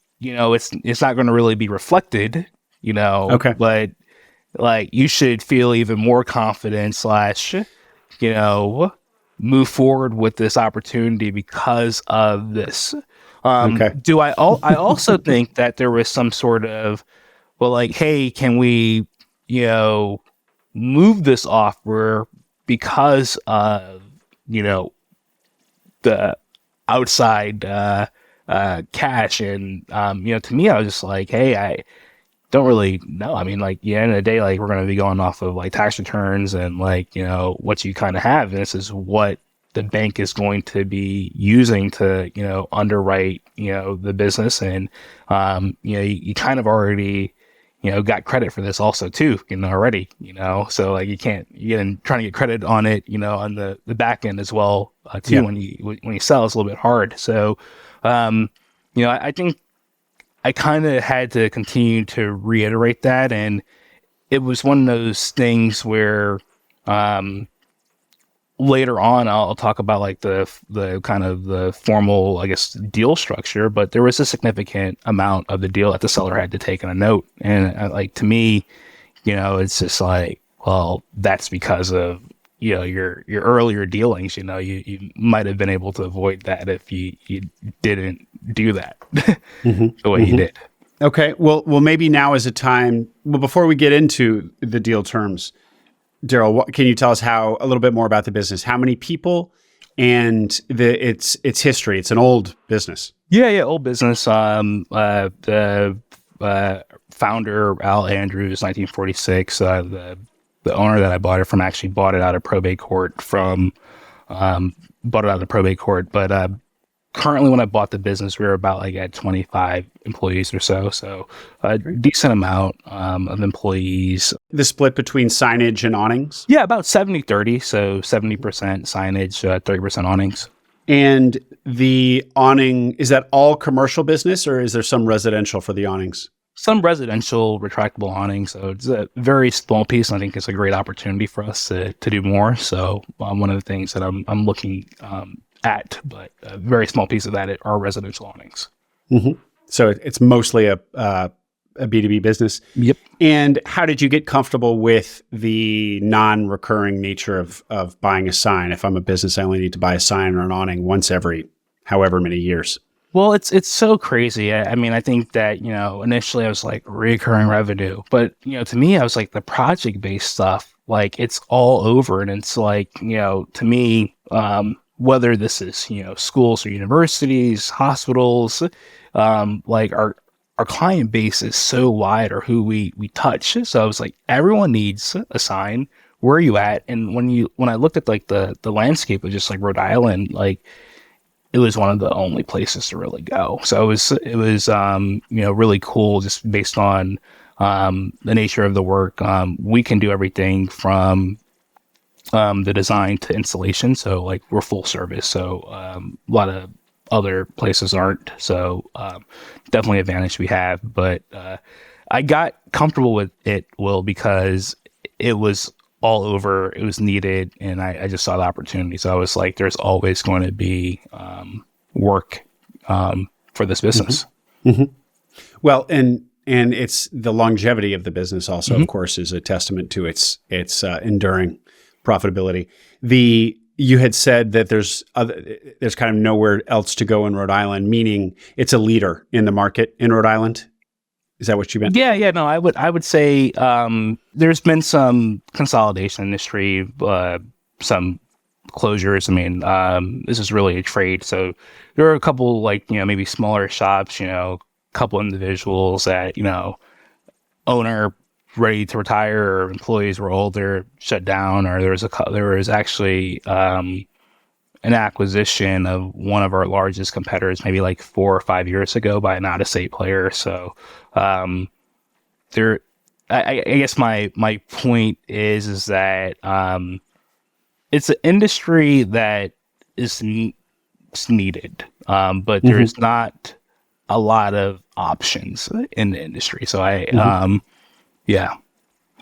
It's not going to really be reflected, okay. But you should feel even more confident / move forward with this opportunity because of this. Okay. I also think that there was some sort of, hey, can we, move this offer because of, the outside cash, and to me, I was just hey, I don't really know. I mean, at the end of the day, we're going to be going off of tax returns and what you kind of have, and this is what the bank is going to be using to underwrite the business, and you kind of already got credit for this also too, already, so you can't, trying to get credit on it, on the back end as well, too. Yeah. When you sell, it's a little bit hard. So, I think I kind of had to continue to reiterate that. And it was one of those things where, later on, I'll talk about the kind of the formal, I guess, deal structure, but there was a significant amount of the deal that the seller had to take in a note. And to me, it's just well, that's because of, your earlier dealings, you might have been able to avoid that if you didn't do that the way you did. Okay. Well, maybe now is a time, before we get into the deal terms, Darryl, can you tell us a little bit more about the business? How many people and its history. It's an old business. Yeah, old business. The founder, Al Andrews, 1946. The owner that I bought it from actually bought it out of probate court But currently, when I bought the business, we were about like at 25 employees or so. So a decent amount of employees. The split between signage and awnings? Yeah, about 70-30. So 70% signage, 30% awnings. And the awning, is that all commercial business, or is there some residential for the awnings? Some residential retractable awnings. So it's a very small piece. And I think it's a great opportunity for us to do more. So one of the things that I'm looking at, but a very small piece of that are residential awnings. Mm-hmm. So it's mostly a B2B business. Yep. And how did you get comfortable with the non-recurring nature of buying a sign? If I'm a business, I only need to buy a sign or an awning once every however many years. Well, it's so crazy. I mean, I think that, initially I was like recurring revenue, but, to me, I was like the project-based stuff, like it's all over. And it's like, to me, whether this is, schools or universities, hospitals, like our client base is so wide, or who we touch. So I was like, everyone needs a sign. Where are you at? And when I looked at like the landscape of just like Rhode Island, like it was one of the only places to really go. So it was really cool, just based on the nature of the work. We can do everything from the design to installation. So like we're full service. So a lot of other places aren't. So definitely an advantage we have. But I got comfortable with it, Will, because it was all over. It was needed, and I just saw the opportunity. So I was like, there's always going to be work for this business. Mm-hmm. Mm-hmm. Well, and it's the longevity of the business also, mm-hmm. of course, is a testament to its enduring profitability. You had said that there's kind of nowhere else to go in Rhode Island, meaning it's a leader in the market in Rhode Island. Is that what you meant? Yeah. No, I would say there's been some consolidation in the industry, some closures. I mean, this is really a trade. So there are a couple, like, maybe smaller shops, a couple individuals that, owner ready to retire, or employees were older, shut down, or there was actually an acquisition of one of our largest competitors maybe like 4 or 5 years ago by an out-of-state player. So I guess my point is that it's an industry that is needed, but mm-hmm. there's not a lot of options in the industry. So mm-hmm.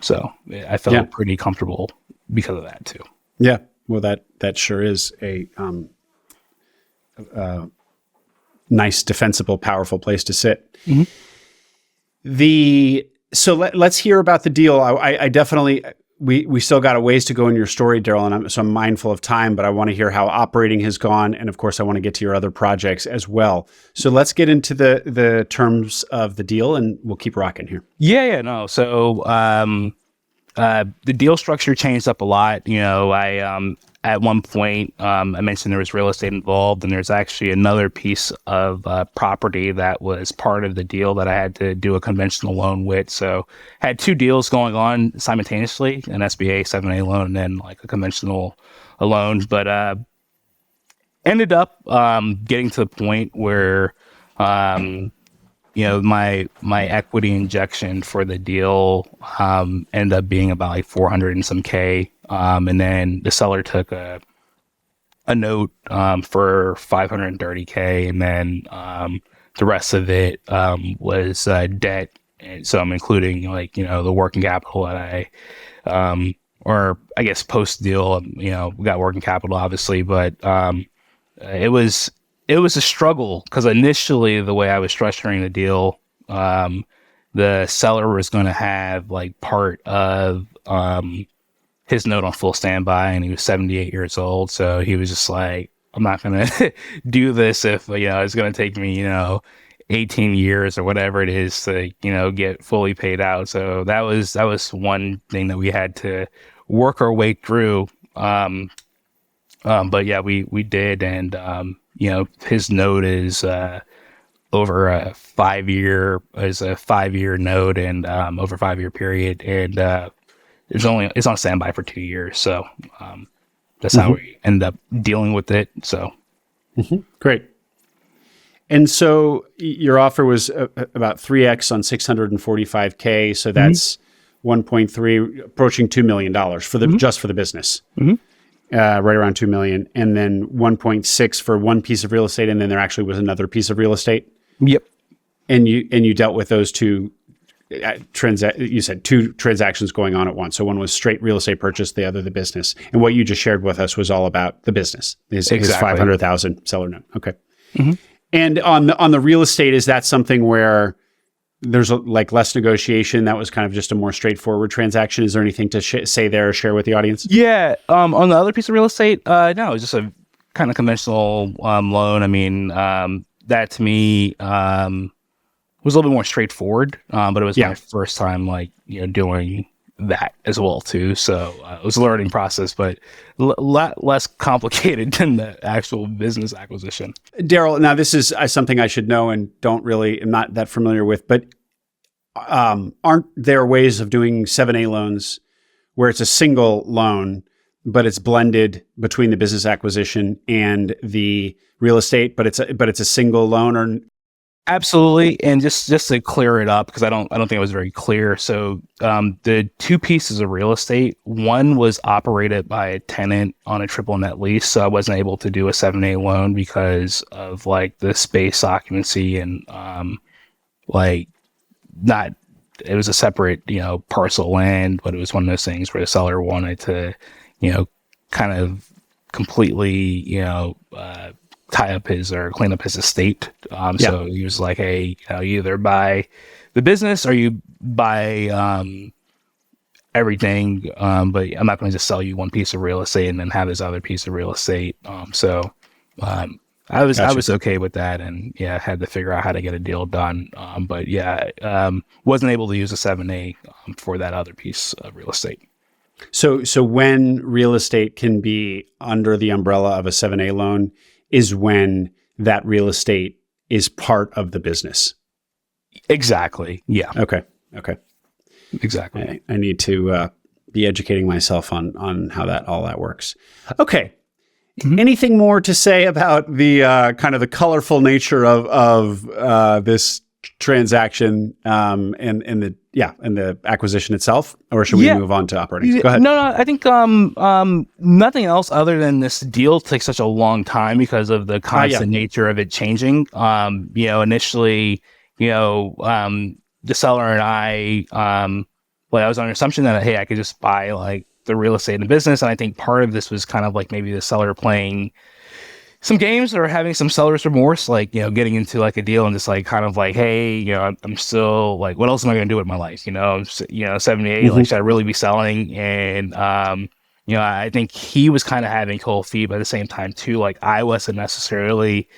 So I felt pretty comfortable because of that too. Yeah. Well, that sure is a nice, defensible, powerful place to sit. Mm-hmm. So let's hear about the deal. I definitely, we still got a ways to go in your story, Darryl, and I'm mindful of time, but I want to hear how operating has gone, and of course, I want to get to your other projects as well. So let's get into the terms of the deal, and we'll keep rocking here. Yeah, no. So the deal structure changed up a lot. I at one point I mentioned there was real estate involved, and there's actually another piece of property that was part of the deal that I had to do a conventional loan with. So I had 2 deals going on simultaneously, an SBA 7A loan and then like a conventional loan. But ended up getting to the point where my equity injection for the deal ended up being about like 400 and some K. And then the seller took a note for 530K, and then the rest of it was debt. And so I'm including the working capital that I or I guess post deal, we got working capital obviously, but it was a struggle because initially the way I was structuring the deal, the seller was going to have like part of his note on full standby, and he was 78 years old. So he was just like, I'm not going to do this if, it's going to take me, 18 years or whatever it is to, get fully paid out. So that was one thing that we had to work our way through. But yeah, we did, and his note is over a 5 year note, and over a 5 year period, and it's on standby for 2 years. So that's how we ended up dealing with it. So Great. And so your offer was about 3x on 645K. So that's 1.3, approaching $2 million just for the business, right around 2 million. And then 1.6 for one piece of real estate. And then there actually was another piece of real estate. Yep. And you dealt with those two you said two transactions going on at once. So one was straight real estate purchase, the other the business. And what you just shared with us was all about the business. His $500,000 seller note. Okay. And on the real estate, is that something where there's less negotiation? That was kind of just a more straightforward transaction. Is there anything to say there or share with the audience? Yeah. On the other piece of real estate, no, it was just a kind of conventional loan. I mean, that to me was a little bit more straightforward, but it was my first time doing that as well too. So it was a learning process, but a lot less complicated than the actual business acquisition. Darryl, now this is something I should know and am not that familiar with, but aren't there ways of doing 7A loans where it's a single loan, but it's blended between the business acquisition and the real estate, but it's a single loan? Or absolutely. And just to clear it up, because I don't think it was very clear. So the two pieces of real estate, one was operated by a tenant on a triple net lease. So I wasn't able to do a 7A loan because of the space occupancy and it was a separate, parcel land, but it was one of those things where the seller wanted to, kind of completely, tie up or clean up his estate. So he was like, hey, you either buy the business or you buy everything, but I'm not going to just sell you one piece of real estate and then have this other piece of real estate. I was okay with that, and had to figure out how to get a deal done. Wasn't able to use a 7A for that other piece of real estate. So when real estate can be under the umbrella of a 7A loan is when that real estate is part of the business. Exactly. Yeah. Okay. Exactly. I need to be educating myself on how all that works. Okay. Anything more to say about the kind of the colorful nature of this transaction and the acquisition itself, or should we move on to operating? Go ahead. No, I think nothing else other than this deal takes such a long time because of the constant nature of it changing. Initially, the seller and I was on the assumption that I could just buy the real estate in the business, and I think part of this was kind of maybe the seller playing some games or having some seller's remorse, getting into a deal and just hey, I'm still what else am I going to do with my life? 78, should I really be selling? And, I think he was kind of having cold feet, but at the same time too, I wasn't necessarily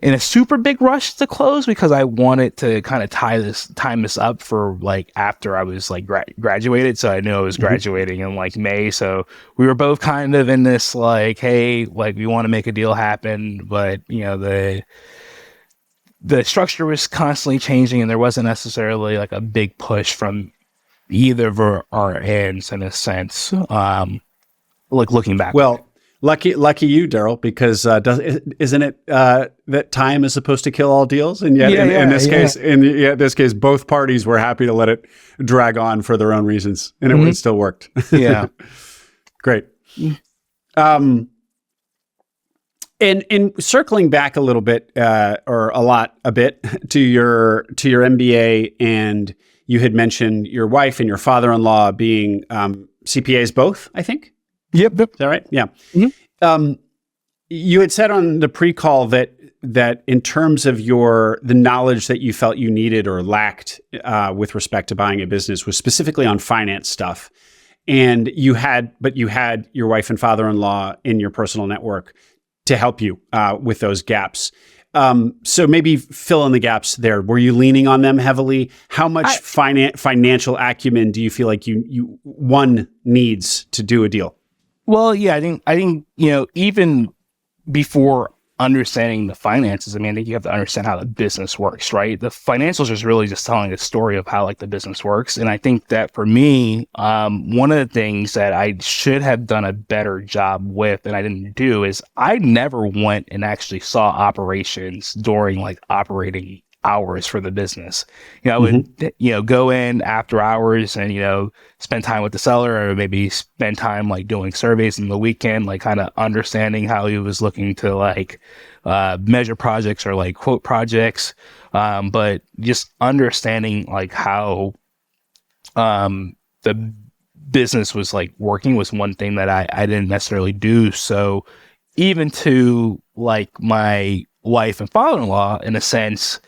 in a super big rush to close because I wanted to kind of time this up for after I was graduated. So I knew I was graduating in May. So we were both kind of in this hey, we want to make a deal happen, but the structure was constantly changing and there wasn't necessarily a big push from either of our ends in a sense. Looking back. Well, lucky you, Darryl, because isn't it that time is supposed to kill all deals? And yet, in this case, both parties were happy to let it drag on for their own reasons, and it still worked. Yeah, great. And circling back a little bit, or a bit to your MBA, and you had mentioned your wife and your father-in-law being CPAs, both, I think. Yep. Is that right? Yeah. You had said on the pre-call that in terms of the knowledge that you felt you needed or lacked with respect to buying a business was specifically on finance stuff. And you had your wife and father-in-law in your personal network to help you with those gaps. So maybe fill in the gaps there. Were you leaning on them heavily? How much financial acumen do you feel like one needs to do a deal? Well, yeah, I think, even before understanding the finances, I mean, I think you have to understand how the business works, right? The financials is really just telling a story of how like the business works. And I think that for me, one of the things that I should have done a better job with, and I didn't do, is I never went and actually saw operations during like operating hours for the business. I Hmm. would, go in after hours and, spend time with the seller, or maybe spend time like doing surveys in the weekend, like kind of understanding how he was looking to like measure projects or like quote projects. But just understanding like how the business was like working was one thing that I didn't necessarily do. So even to like my wife and father-in-law, in a sense,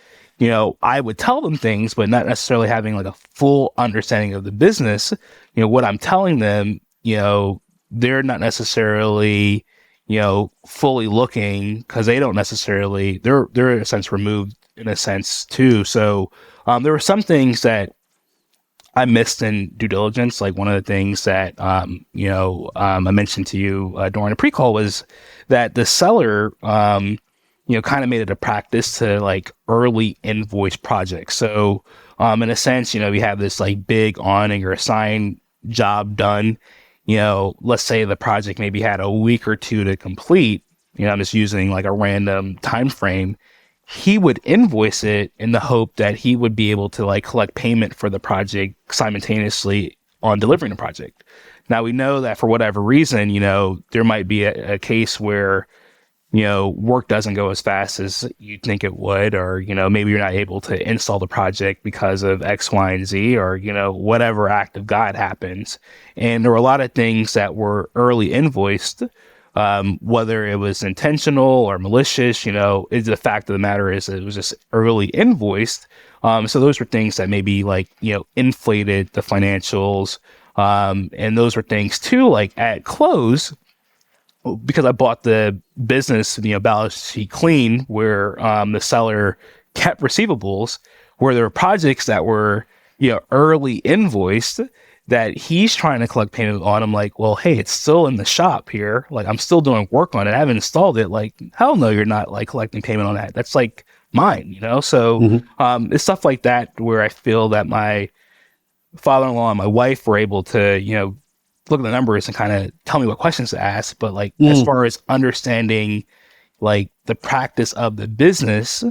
I would tell them things, but not necessarily having like a full understanding of the business. What I'm telling them, they're not necessarily, fully looking, because they don't necessarily, they're in a sense removed in a sense too. So there were some things that I missed in due diligence. Like one of the things that, I mentioned to you during the pre-call was that the seller, kind of made it a practice to like early invoice projects. So, in a sense, we have this like big awning or a sign job done. Let's say the project maybe had a week or two to complete. I'm just using like a random time frame. He would invoice it in the hope that he would be able to like collect payment for the project simultaneously on delivering the project. Now we know that for whatever reason, there might be a case where, work doesn't go as fast as you think it would, or, maybe you're not able to install the project because of X, Y, and Z, or, whatever act of God happens. And there were a lot of things that were early invoiced, whether it was intentional or malicious, the fact of the matter is it was just early invoiced. So those were things that maybe like, inflated the financials. And those were things too, like at close, because I bought the business, balance sheet clean, where the seller kept receivables, where there were projects that were, early invoiced that he's trying to collect payment on. I'm like, well, hey, it's still in the shop here. Like, I'm still doing work on it. I haven't installed it. Like, hell no, you're not like collecting payment on that. That's like mine, So Hmm. it's stuff like that where I feel that my father-in-law and my wife were able to, look at the numbers and kind of tell me what questions to ask. But like, as Mm. far as understanding like the practice of the business,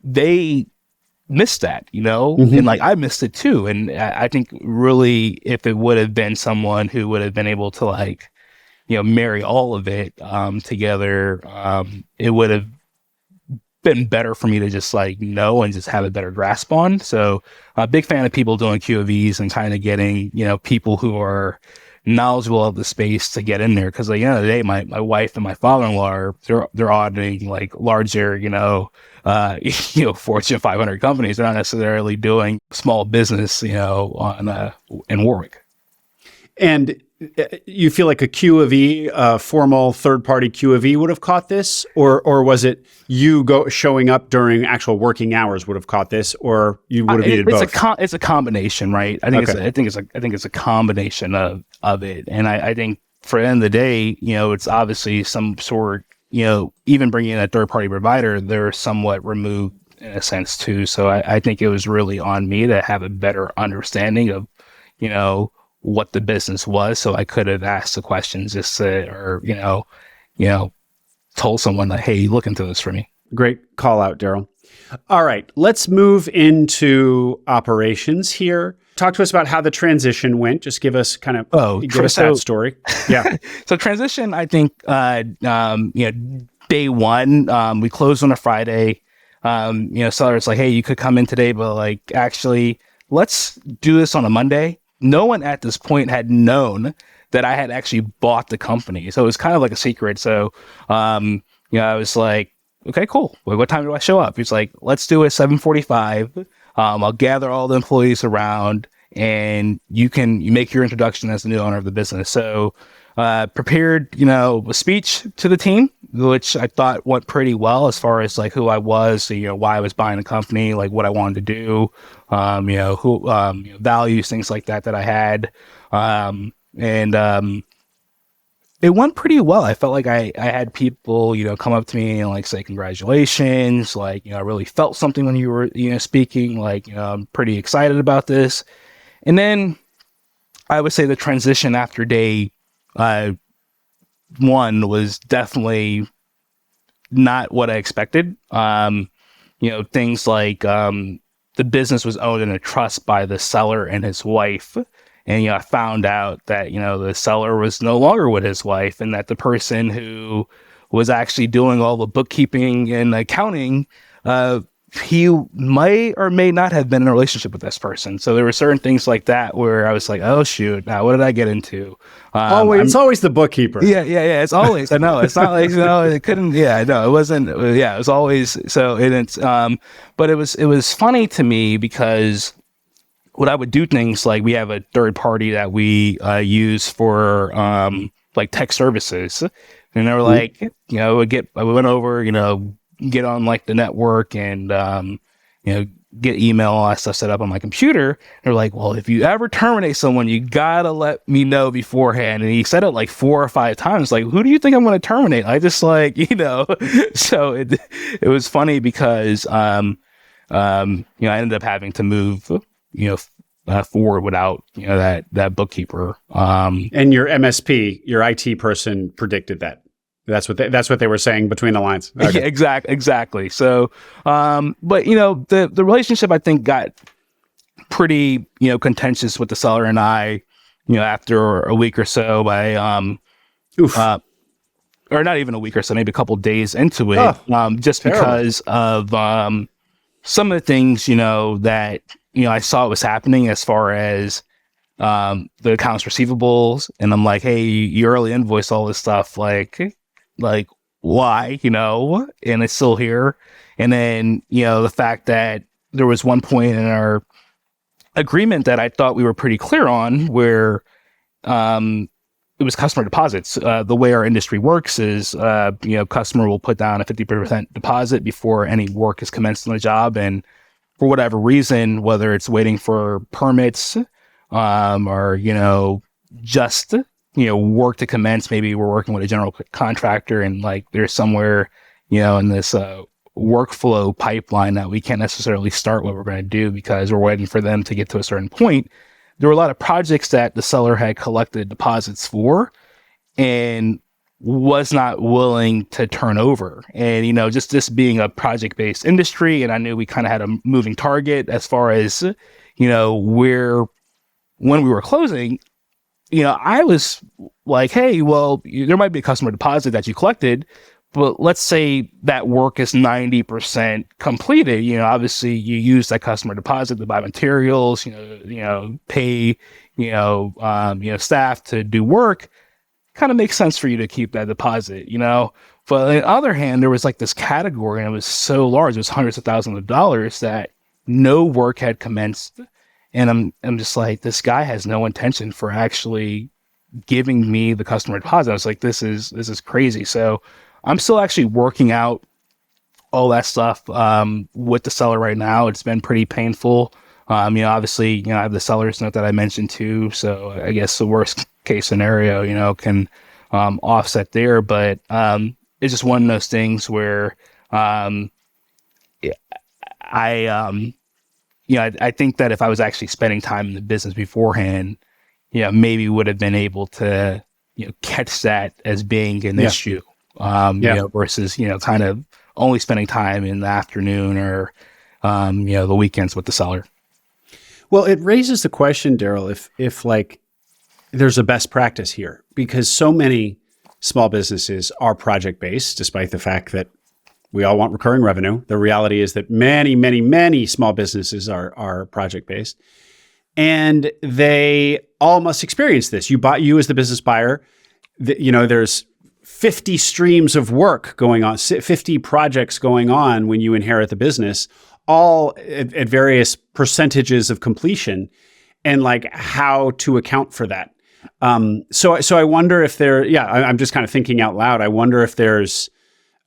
they missed that, and Hmm. like I missed it too. And I think really, if it would have been someone who would have been able to like, marry all of it together, it would have been better for me to just like know and just have a better grasp on. So a big fan of people doing QOVs and kind of getting, people who are knowledgeable of the space to get in there. Cause at the end of the day, my wife and my father-in-law are, they're auditing like larger, Fortune 500 companies. They're not necessarily doing small business, in Warwick. And you feel like a Q of E, a formal third-party Q of E, would have caught this, or was it you showing up during actual working hours would have caught this, or you would have needed both? It's a combination, right? Okay. I think it's a combination of it. And I think for the end of the day, it's obviously some sort, even bringing in a third party provider, they're somewhat removed in a sense too. So I think it was really on me to have a better understanding of, what the business was. So I could have asked the questions just to, or, you know, told someone like, hey, look into this for me. Great call out, Darryl. All right, let's move into operations here. Talk to us about how the transition went. Just give us that story. Yeah. So transition, I think, day one, we closed on a Friday. Seller's like, hey, you could come in today, but like, actually, let's do this on a Monday. No one at this point had known that I had actually bought the company. So it was kind of like a secret. So, I was like, okay, cool. Well, what time do I show up? He's like, let's do it 7:45. I'll gather all the employees around and you make your introduction as the new owner of the business. So, prepared, a speech to the team, which I thought went pretty well as far as like who I was, why I was buying the company, like what I wanted to do, values, things like that I had. And It went pretty well. I felt like I had people, come up to me and like say congratulations, like, I really felt something when you were, speaking, like, I'm pretty excited about this. And then I would say the transition after day one was definitely not what I expected. Things like the business was owned in a trust by the seller and his wife. And, I found out that, the seller was no longer with his wife, and that the person who was actually doing all the bookkeeping and accounting, he may or may not have been in a relationship with this person. So there were certain things like that where I was like, oh, shoot, now what did I get into? It's always the bookkeeper. Yeah. It's always, I know. It's not like, it couldn't, it wasn't, it was always, so it's, but it was funny to me because what I would do things like we have a third party that we use for like tech services, and they were like, I went over, get on like the network and get email, all that stuff set up on my computer. They're like, well, if you ever terminate someone, you gotta let me know beforehand. And he said it like 4 or 5 times. Like, who do you think I'm going to terminate? I just like, so it was funny because I ended up having to move forward without that bookkeeper. And your MSP, your IT person, predicted that. That's what they were saying between the lines. Okay. Yeah, exactly. So, but the relationship I think got pretty contentious with the seller and I, after a week or so. Or not even a week or so, maybe a couple days into it, just terrible. Because of some of the things that I saw was happening as far as the accounts receivables, and I'm like, hey, you early invoice all this stuff, like why, and it's still here. And then, the fact that there was one point in our agreement that I thought we were pretty clear on where it was customer deposits. The way our industry works is, customer will put down a 50% deposit before any work is commenced on the job. And for whatever reason, whether it's waiting for permits, or, just work to commence. Maybe we're working with a general contractor and like there's somewhere, in this workflow pipeline that we can't necessarily start what we're going to do because we're waiting for them to get to a certain point. There were a lot of projects that the seller had collected deposits for and was not willing to turn over. And, just this being a project-based industry, and I knew we kind of had a moving target as far as, when we were closing, I was like, hey, well, there might be a customer deposit that you collected, but let's say that work is 90% completed. Obviously you use that customer deposit to buy materials, pay, staff to do work. Kind of makes sense for you to keep that deposit, But on the other hand, there was like this category and it was so large, it was hundreds of thousands of dollars that no work had commenced. And I'm just like, this guy has no intention for actually giving me the customer deposit. I was like, this is crazy. So I'm still actually working out all that stuff with the seller right now. It's been pretty painful. Obviously, I have the seller's note that I mentioned too. So I guess the worst case scenario, can offset there. But it's just one of those things where I think that if I was actually spending time in the business beforehand, maybe would have been able to, catch that as being an issue, versus, kind of only spending time in the afternoon or, the weekends with the seller. Well, it raises the question, Darryl, if like there's a best practice here, because so many small businesses are project-based, despite the fact that we all want recurring revenue. The reality is that many, many, many small businesses are project-based, and they all must experience this. You as the business buyer, there's 50 streams of work going on, 50 projects going on when you inherit the business, all at various percentages of completion, and like how to account for that. So I wonder if I'm just kind of thinking out loud. I wonder if there's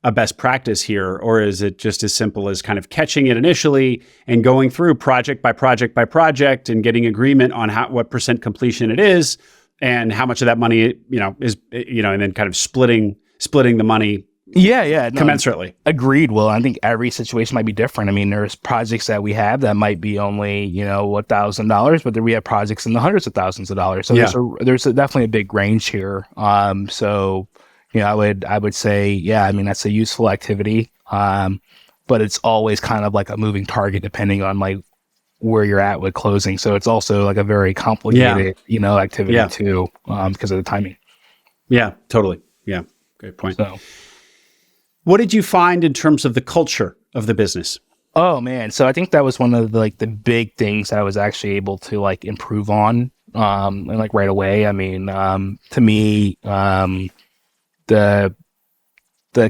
a best practice here, or is it just as simple as kind of catching it initially and going through project by project by project and getting agreement on what percent completion it is, and how much of that money, is, and then kind of splitting the money Yeah, no, commensurately. agreed. Well, I think every situation might be different. I mean, there's projects that we have that might be only, $1,000, but then we have projects in the hundreds of thousands of dollars. So there's definitely a big range here. So, I would say, yeah, I mean, that's a useful activity. But it's always kind of like a moving target depending on like where you're at with closing. So it's also like a very complicated, activity too, because of the timing. Yeah, totally. Yeah. Great point. So, what did you find in terms of the culture of the business? oh man. So I think that was one of the big things I was actually able to like improve on, and like right away. I mean, to me, the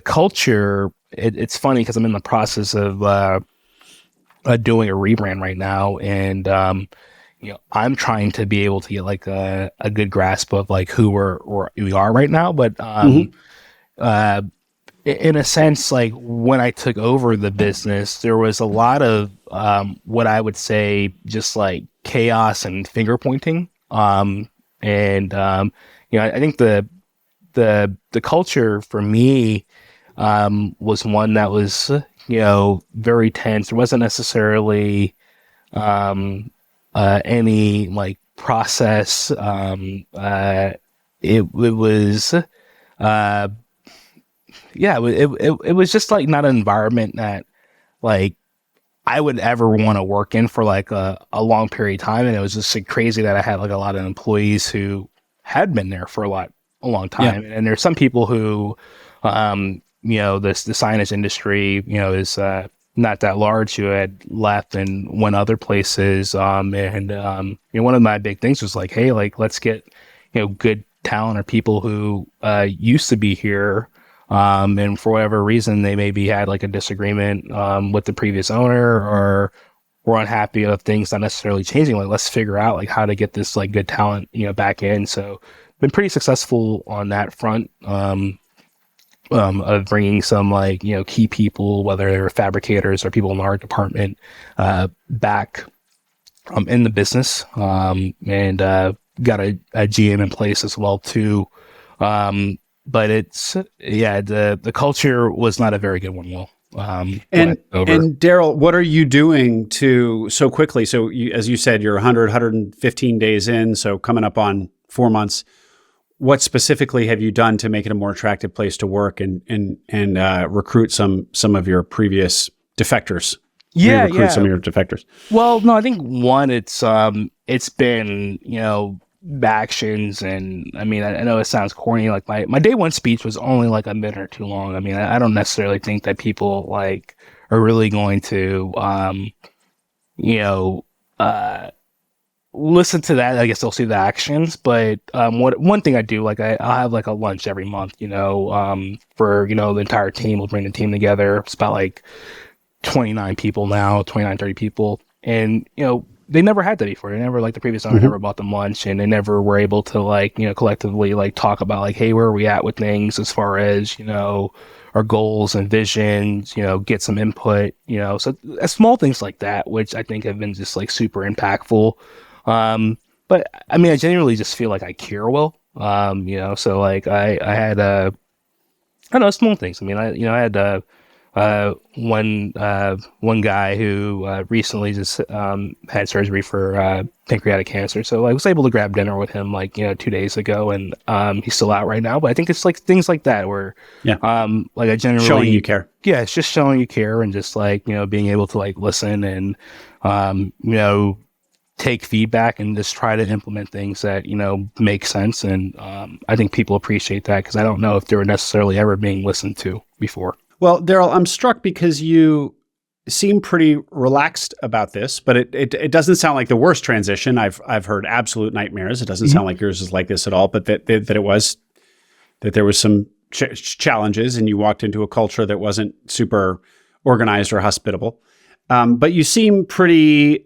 culture, it's funny because I'm in the process of doing a rebrand right now, and I'm trying to be able to get like a good grasp of like who we are right now, but in a sense, like when I took over the business, there was a lot of what I would say just like chaos and finger pointing, I think the culture for me was one that was very tense. There wasn't necessarily any like process. It was it was just like not an environment that like I would ever want to work in for like a long period of time. And it was just like crazy that I had like a lot of employees who had been there for a long time. Yeah. And there's some people who, the signage industry, is not that large, who had left and went other places. One of my big things was like, hey, like let's get, good talent or people who used to be here. And for whatever reason, they maybe had like a disagreement with the previous owner or were unhappy of things not necessarily changing. Like, let's figure out like how to get this like good talent, back in. So been pretty successful on that front of bringing some like, key people, whether they're fabricators or people in our department, back in the business, and got a GM in place as well too. But it's the culture was not a very good one. Will and Darryl, what are you doing to so quickly? So as you said, you're 115 days in, so coming up on 4 months. What specifically have you done to make it a more attractive place to work and recruit some of your previous defectors? Recruit some of your defectors. Well, no, I think one, it's been actions, and I mean, I know it sounds corny. Like my day one speech was only like a minute or two long. I mean, I don't necessarily think that people like are really going to listen to that. I guess they'll see the actions. But one thing I do, like I'll have like a lunch every month, for the entire team. We'll bring the team together. It's about like 29 people now, 29, 30 people, and they never had that before. They never, like the previous owner never bought them lunch, and they never were able to like, collectively like talk about like, hey, where are we at with things as far as, our goals and visions, get some input, so small things like that, which I think have been just like super impactful. But I mean, I genuinely just feel like I care well, so like I had, I don't know, small things. I mean, I had, one guy who recently just had surgery for pancreatic cancer. So I was able to grab dinner with him like 2 days ago, and he's still out right now. But I think it's like things like that where like I generally showing you care. Yeah, it's just showing you care and just like being able to like listen and take feedback and just try to implement things that make sense. And I think people appreciate that because I don't know if they were necessarily ever being listened to before. Well, Darryl, I'm struck because you seem pretty relaxed about this, but it doesn't sound like the worst transition. I've heard absolute nightmares. It doesn't sound like yours is like this at all, but that there was some challenges, and you walked into a culture that wasn't super organized or hospitable. But you seem pretty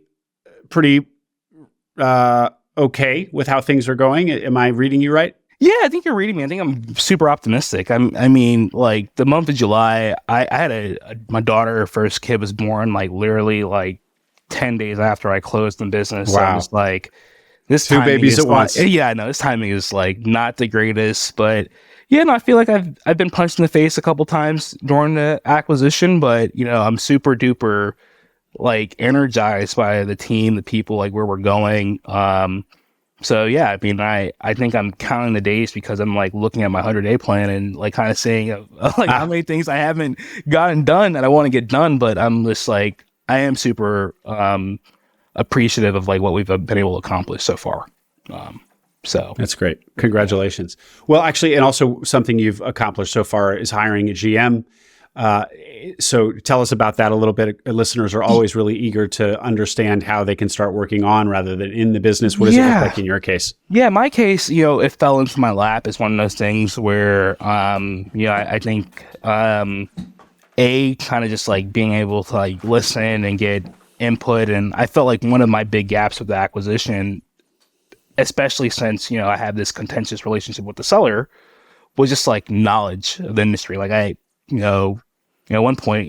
okay with how things are going. Am I reading you right? Yeah, I think you're reading me. I think I'm super optimistic. I mean, like the month of July, I had my daughter, first kid was born like literally like 10 days after I closed the business. Wow. So I was like, this Two timing babies is at once. yeah, no, this timing is like not the greatest, but yeah, no, I feel like I've been punched in the face a couple times during the acquisition, but I'm super duper like energized by the team, the people, like where we're going. So yeah, I mean, I think I'm counting the days because I'm like looking at my 100-day plan and like kind of saying like how many things I haven't gotten done that I want to get done, but I'm just like I am super appreciative of like what we've been able to accomplish so far. So That's great. Congratulations. Well, actually, and also something you've accomplished so far is hiring a GM. So tell us about that a little bit. Listeners are always really eager to understand how they can start working on rather than in the business. What does it look like in your case? Yeah, my case, it fell into my lap. It's one of those things where, I think, kind of just like being able to like listen and get input. And I felt like one of my big gaps with the acquisition, especially since, I have this contentious relationship with the seller, was just like knowledge of the industry. Like at one point,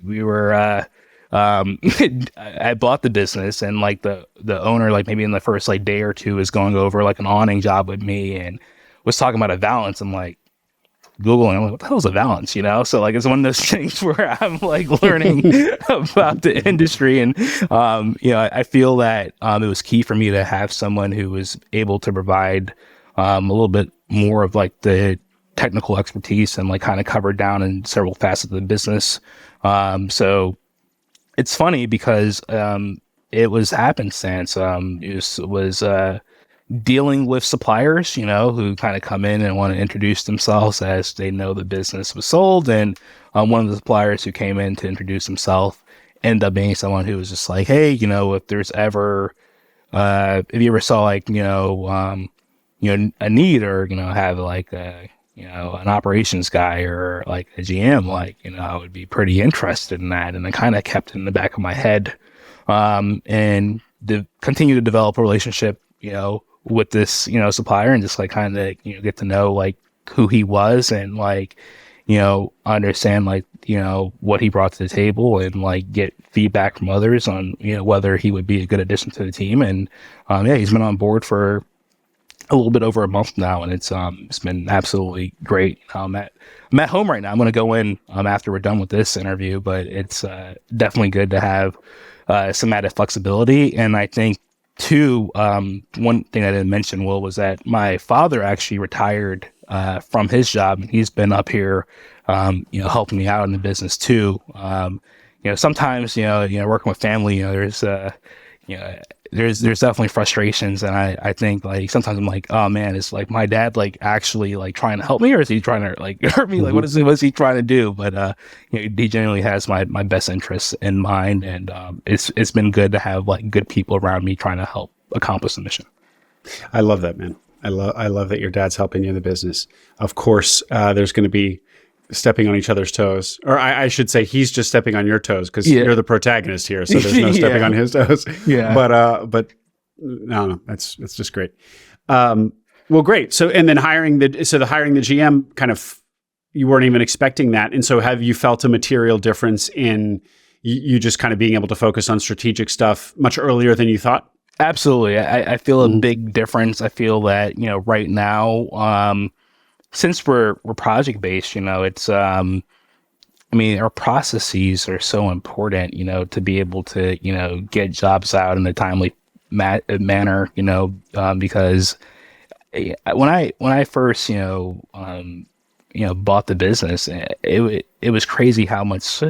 we were, I bought the business and like the owner, like maybe in the first like day or two is going over like an awning job with me and was talking about a valance. I'm like Googling, I'm like, what the hell is a valance? So like, it's one of those things where I'm like learning about the industry. And, I feel that, it was key for me to have someone who was able to provide, a little bit more of like the technical expertise and like kind of covered down in several facets of the business. So it's funny because it was happenstance. It was dealing with suppliers, who kind of come in and want to introduce themselves as they know the business was sold. And one of the suppliers who came in to introduce himself ended up being someone who was just like, hey, if there's ever, if you ever saw like, a need or, have like an operations guy or like a GM, like, I would be pretty interested in that. And I kind of kept it in the back of my head, and continue to develop a relationship, with this, supplier and just like kind of, get to know like who he was and like, understand like, what he brought to the table and like get feedback from others on, whether he would be a good addition to the team. And, he's been on board for a little bit over a month now, and it's been absolutely great. I'm at home right now. I'm going to go in after we're done with this interview, but it's definitely good to have some added flexibility. And I think too, one thing I didn't mention, Will, was that my father actually retired from his job, and he's been up here, helping me out in the business too. Sometimes working with family, there's definitely frustrations, and I think like sometimes I'm like, oh man, it's like my dad like actually like trying to help me, or is he trying to like hurt me? Like what is he trying to do? But he genuinely has my best interests in mind, and it's been good to have like good people around me trying to help accomplish the mission. I love that, man. I love that your dad's helping you in the business. Of course, there's going to be stepping on each other's toes, or I should say he's just stepping on your toes because you're the protagonist here, so there's no stepping on his toes. But no, that's just great. Well, great. So and then hiring the GM kind of, you weren't even expecting that, and so have you felt a material difference in you just kind of being able to focus on strategic stuff much earlier than you thought? Absolutely. I feel a big difference. I feel that right now, since we're project based, it's our processes are so important, to be able to get jobs out in a timely manner, because when I first bought the business, it was crazy how much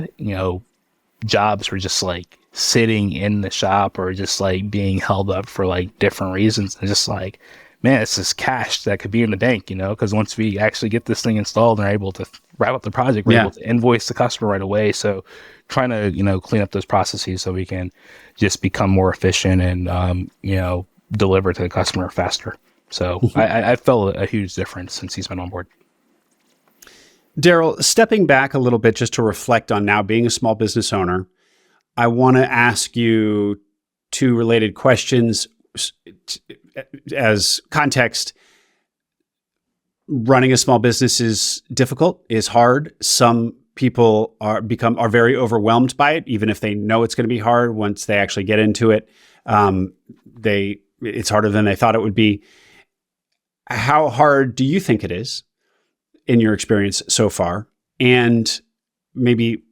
jobs were just like sitting in the shop or just like being held up for like different reasons, and just like, man, it's this cash that could be in the bank, because once we actually get this thing installed and are able to wrap up the project, we're able to invoice the customer right away. So trying to, clean up those processes so we can just become more efficient and, deliver to the customer faster. So I felt a huge difference since he's been on board. Darryl, stepping back a little bit just to reflect on now being a small business owner, I want to ask you two related questions. As context, running a small business is difficult, is hard. Some people are very overwhelmed by it, even if they know it's going to be hard. Once they actually get into it, they it's harder than they thought it would be. How hard do you think it is in your experience so far? And maybe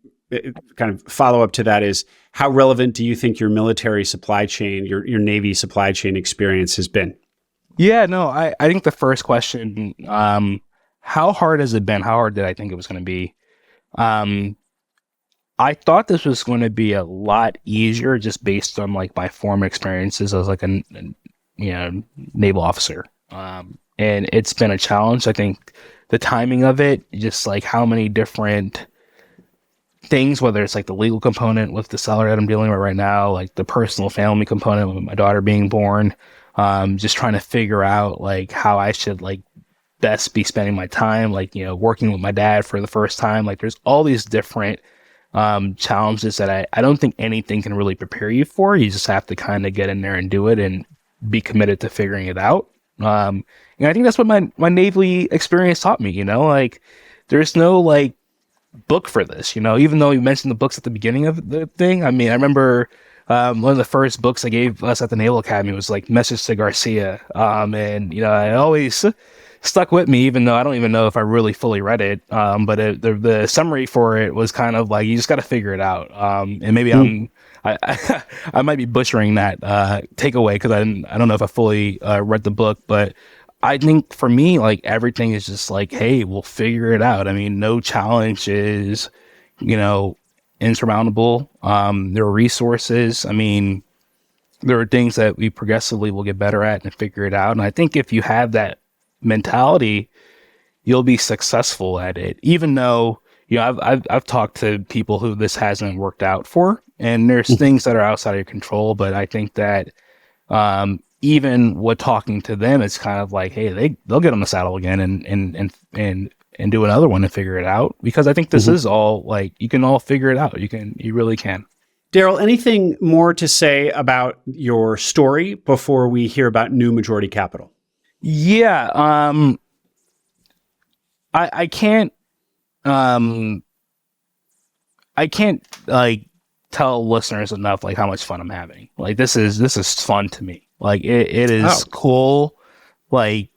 kind of follow up to that is, how relevant do you think your military supply chain, your Navy supply chain experience has been? Yeah, no, I think the first question, how hard has it been? How hard did I think it was going to be? I thought this was going to be a lot easier just based on like my former experiences as like a naval officer. And it's been a challenge. I think the timing of it, just like how many different things, whether it's like the legal component with the seller that I'm dealing with right now, like the personal family component with my daughter being born, just trying to figure out like how I should like best be spending my time, like, working with my dad for the first time. Like there's all these different challenges that I don't think anything can really prepare you for. You just have to kind of get in there and do it and be committed to figuring it out. And I think that's what my Navy experience taught me, like there's no like book for this, even though you mentioned the books at the beginning of the thing. I mean, I remember one of the first books I gave us at the Naval Academy was like Message to Garcia. And, I always stuck with me, even though I don't even know if I really fully read it. But the summary for it was kind of like, you just got to figure it out. And maybe I might be butchering that takeaway because I don't know if I fully read the book, but I think for me, like everything is just like, hey, we'll figure it out. I mean, no challenge is, insurmountable. There are resources. I mean, there are things that we progressively will get better at and figure it out. And I think if you have that mentality, you'll be successful at it. Even though, I've talked to people who this hasn't worked out for, and there's things that are outside of your control. But I think that even with talking to them, it's kind of like, hey, they'll get on the saddle again and do another one and figure it out. Because I think this is all like, you can all figure it out. You really can. Darryl, anything more to say about your story before we hear about New Majority Capital? Yeah. I can't like tell listeners enough like how much fun I'm having. Like this is fun to me. Like it is cool. Like,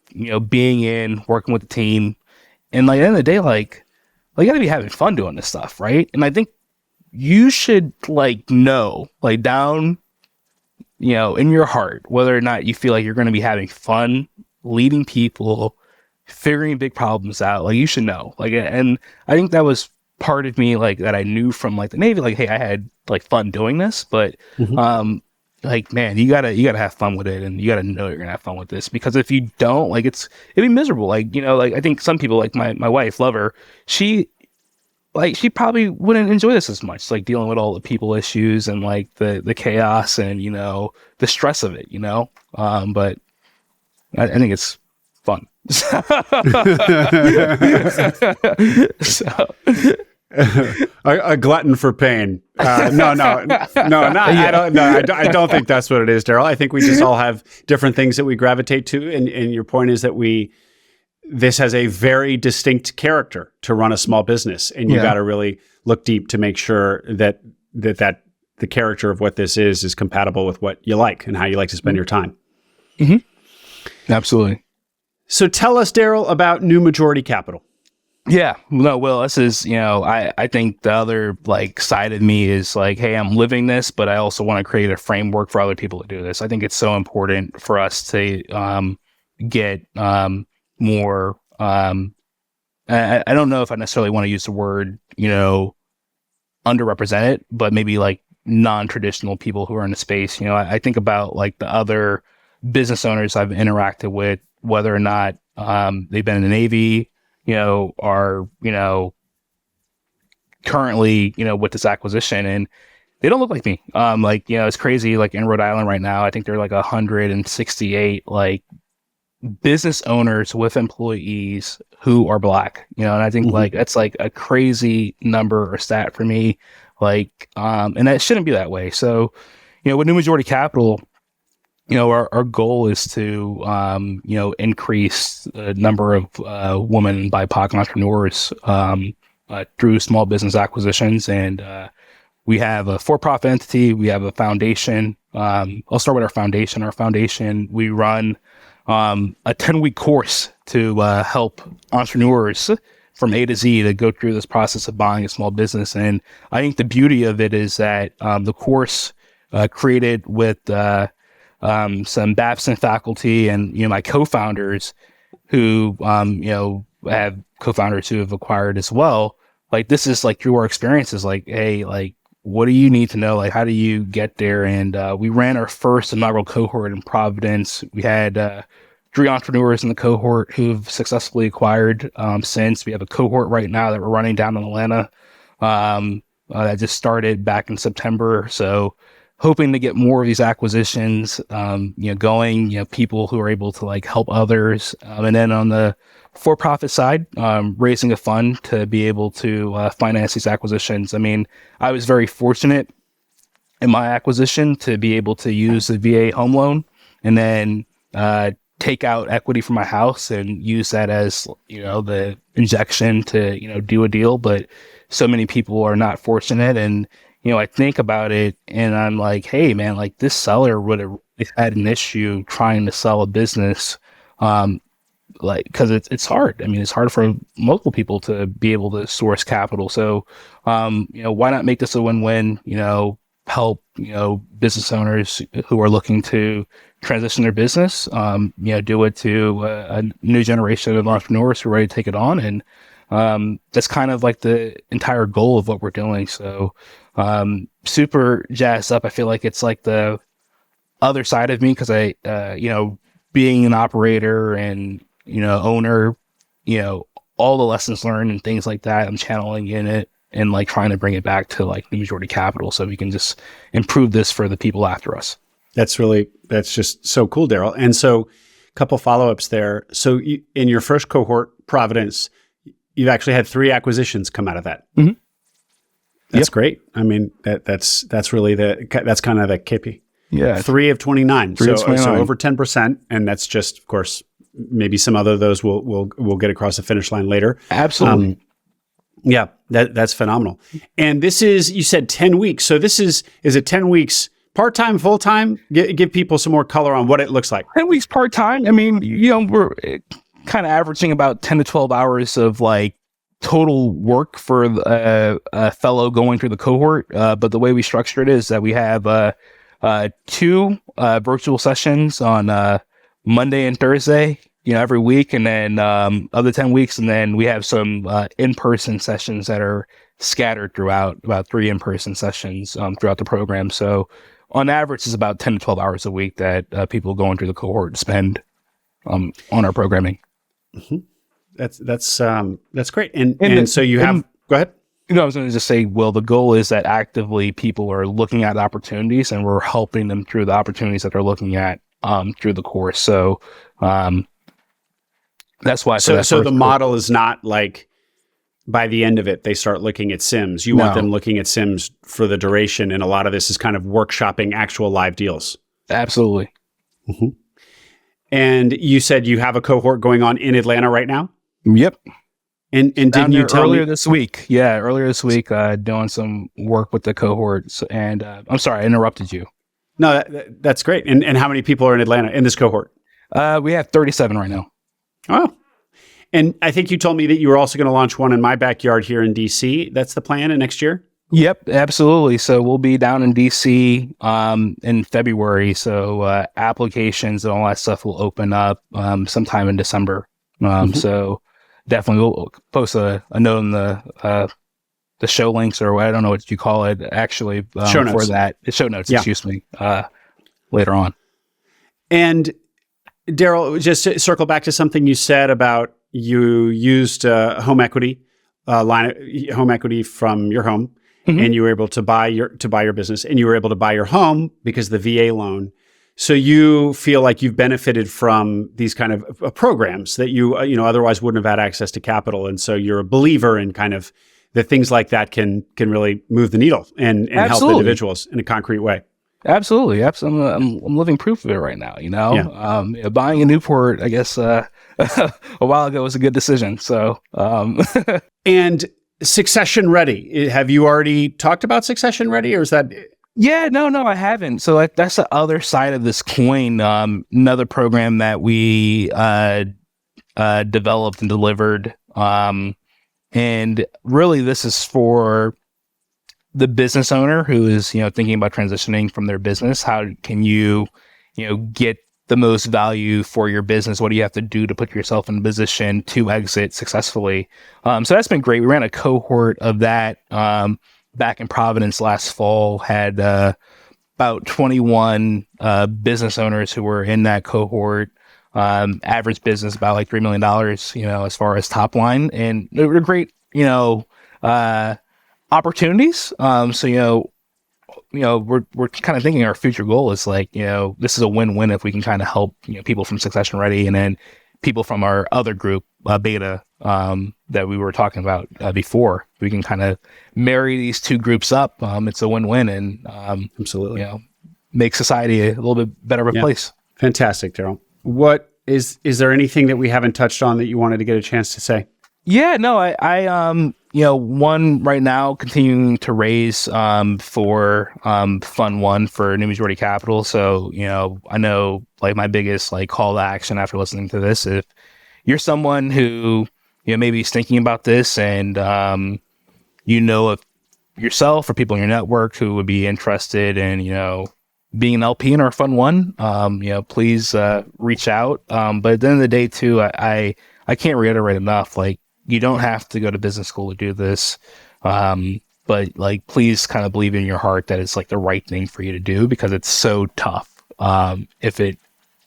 being working with the team, and like at the end of the day, like you gotta be having fun doing this stuff, right? And I think you should like know, like down, in your heart, whether or not you feel like you're going to be having fun leading people, figuring big problems out. Like you should know, like, and I think that was part of me, like that I knew from like the Navy, like, hey, I had like fun doing this, but like, man, you gotta have fun with it, and you gotta know you're gonna have fun with this, because if you don't, like, it'd be miserable. Like, like I think some people, like my wife, love her, she probably wouldn't enjoy this as much, like dealing with all the people issues and like the chaos and the stress of it, but I think it's fun. A glutton for pain. No, not. I don't think that's what it is, Darryl. I think we just all have different things that we gravitate to, and your point is that this has a very distinct character to run a small business, and you got to really look deep to make sure that the character of what this is compatible with what you like and how you like to spend your time. Mm-hmm. Absolutely. So tell us, Darryl, about New Majority Capital. Yeah, no, Will, this is, I think the other like side of me is like, hey, I'm living this, but I also want to create a framework for other people to do this. I think it's so important for us to get more, I don't know if I necessarily want to use the word, underrepresented, but maybe like non-traditional people who are in the space. I think about like the other business owners I've interacted with, whether or not they've been in the Navy, are, currently, with this acquisition, and they don't look like me. It's crazy. Like in Rhode Island right now, I think there are like 168 like business owners with employees who are Black, and I think like that's like a crazy number or stat for me. Like, and that shouldn't be that way. So, with New Majority Capital, our goal is to, increase the number of women and BIPOC entrepreneurs through small business acquisitions. And we have a for-profit entity, we have a foundation. I'll start with our foundation. Our foundation, we run a 10-week course to help entrepreneurs from A to Z to go through this process of buying a small business. And I think the beauty of it is that the course created with some Babson faculty and my co-founders who have co-founders who have acquired as well. Like, this is like through our experiences, like, hey, like, what do you need to know? Like, how do you get there? And we ran our first inaugural cohort in Providence. We had 3 entrepreneurs in the cohort who've successfully acquired since. We have a cohort right now that we're running down in Atlanta that just started back in September. So hoping to get more of these acquisitions, going, people who are able to like help others. And then on the for-profit side, raising a fund to be able to finance these acquisitions. I mean, I was very fortunate in my acquisition to be able to use the VA home loan and then take out equity from my house and use that as, the injection to, do a deal. But so many people are not fortunate. And, I think about it and I'm like, hey, man, like this seller would have had an issue trying to sell a business. Because it's hard. I mean, it's hard for multiple people to be able to source capital. So, why not make this a win-win, help, business owners who are looking to transition their business, do it to a new generation of entrepreneurs who are ready to take it on. And that's kind of like the entire goal of what we're doing. So super jazzed up. I feel like it's like the other side of me because I, being an operator and, owner, all the lessons learned and things like that, I'm channeling in it and like trying to bring it back to like the majority capital so we can just improve this for the people after us. That's just so cool, Darryl. And so a couple follow-ups there. So in your first cohort, Providence, you've actually had 3 acquisitions come out of that. Mm-hmm. That's great. I mean, that's really that's kind of the KP. Yeah. 3 of 29. 3 of 29. So over 10%. And that's just, of course, maybe some other of those we'll get across the finish line later. Absolutely. Yeah, that's phenomenal. And this is, you said 10 weeks. So this is it 10 weeks part-time, full-time? Give people some more color on what it looks like. 10 weeks part-time. I mean, we're kind of averaging about 10 to 12 hours of like total work for a fellow going through the cohort. But the way we structure it is that we have 2 virtual sessions on Monday and Thursday, every week, and then other 10 weeks, and then we have some in-person sessions that are scattered throughout, about 3 in-person sessions throughout the program. So on average, it's about 10 to 12 hours a week that people going through the cohort spend on our programming. Mm-hmm. That's great. And so you have, go ahead. I was going to just say, well, the goal is that actively people are looking at opportunities and we're helping them through the opportunities that they're looking at through the course. So that's why. So the model is not like by the end of it, they start looking at Sims. You want them looking at Sims for the duration. And a lot of this is kind of workshopping actual live deals. Absolutely. Mm-hmm. And you said you have a cohort going on in Atlanta right now? Yep. And didn't you tell earlier me this week? Yeah, earlier this week, doing some work with the cohorts. And I'm sorry, I interrupted you. No, that's great. And how many people are in Atlanta in this cohort? We have 37 right now. Oh, and I think you told me that you were also going to launch one in my backyard here in DC. That's the plan in next year? Yep, absolutely. So we'll be down in DC in February. So applications and all that stuff will open up sometime in December. So definitely we'll post a note in the show links, or I don't know what you call it, actually, show notes. For that. Show notes, excuse me, later on. And Darryl, just to circle back to something you said about you used home equity, home equity from your home, and you were able to buy your business, and you were able to buy your home because of the VA loan. So you feel like you've benefited from these kind of programs that you otherwise wouldn't have had access to capital, and so you're a believer in kind of that things like that can really move the needle and help individuals in a concrete way. Absolutely. I'm living proof of it right now. Yeah. Buying a Newport, I guess, a while ago was a good decision. So, and Succession Ready. Have you already talked about Succession Ready, or is that? Yeah, no, I haven't. So that's the other side of this coin. Another program that we developed and delivered. And really, this is for the business owner who is, thinking about transitioning from their business. How can you, get the most value for your business? What do you have to do to put yourself in a position to exit successfully? So that's been great. We ran a cohort of that back in Providence last fall. Had about 21 business owners who were in that cohort. Average business about like $3 million, as far as top line, and they were great, opportunities. So we're kind of thinking our future goal is like, this is a win-win if we can kind of help people from Succession Ready, and then people from our other group, Beta, that we were talking about before. We can kind of marry these two groups up. It's a win-win, and Absolutely, make society a little bit better of a place. Fantastic, Darryl. What is there anything that we haven't touched on that you wanted to get a chance to say? Yeah, no, I one right now continuing to raise for Fund 1 for New Majority Capital. So, I know like my biggest like call to action after listening to this, if you're someone who, maybe is thinking about this and of yourself or people in your network who would be interested in, being an LP in our Fund 1, please reach out. But at the end of the day too, I can't reiterate enough, like, you don't have to go to business school to do this. But like, please kind of believe in your heart that it's like the right thing for you to do, because it's so tough. If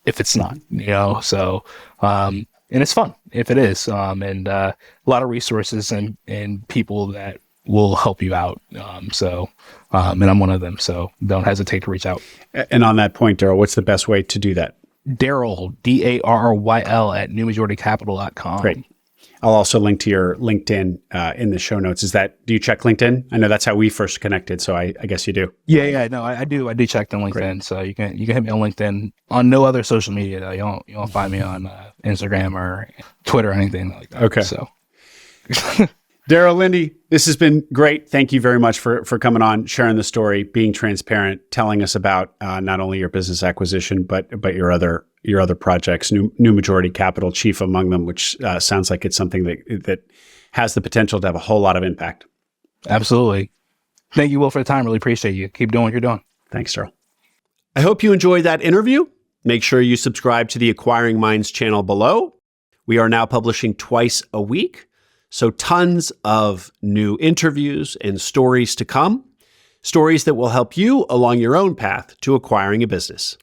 it's not, so, and it's fun if it is. And a lot of resources and people that will help you out. And I'm one of them, so don't hesitate to reach out. And on that point, Darryl, what's the best way to do that? Darryl, Darryl at newmajoritycapital.com. Great. I'll also link to your LinkedIn in the show notes. Do you check LinkedIn? I know that's how we first connected, so I guess you do. Yeah, no, I do. I do check on LinkedIn. Great. So you can hit me on LinkedIn. On no other social media though. You won't find me on Instagram or Twitter or anything like that. Okay. So Darryl Lindie, this has been great. Thank you very much for coming on, sharing the story, being transparent, telling us about not only your business acquisition, but your other projects, New Majority Capital, chief among them, which sounds like it's something that has the potential to have a whole lot of impact. Absolutely. Thank you, Will, for the time. Really appreciate you. Keep doing what you're doing. Thanks, Darryl. I hope you enjoyed that interview. Make sure you subscribe to the Acquiring Minds channel below. We are now publishing twice a week. So tons of new interviews and stories to come, stories that will help you along your own path to acquiring a business.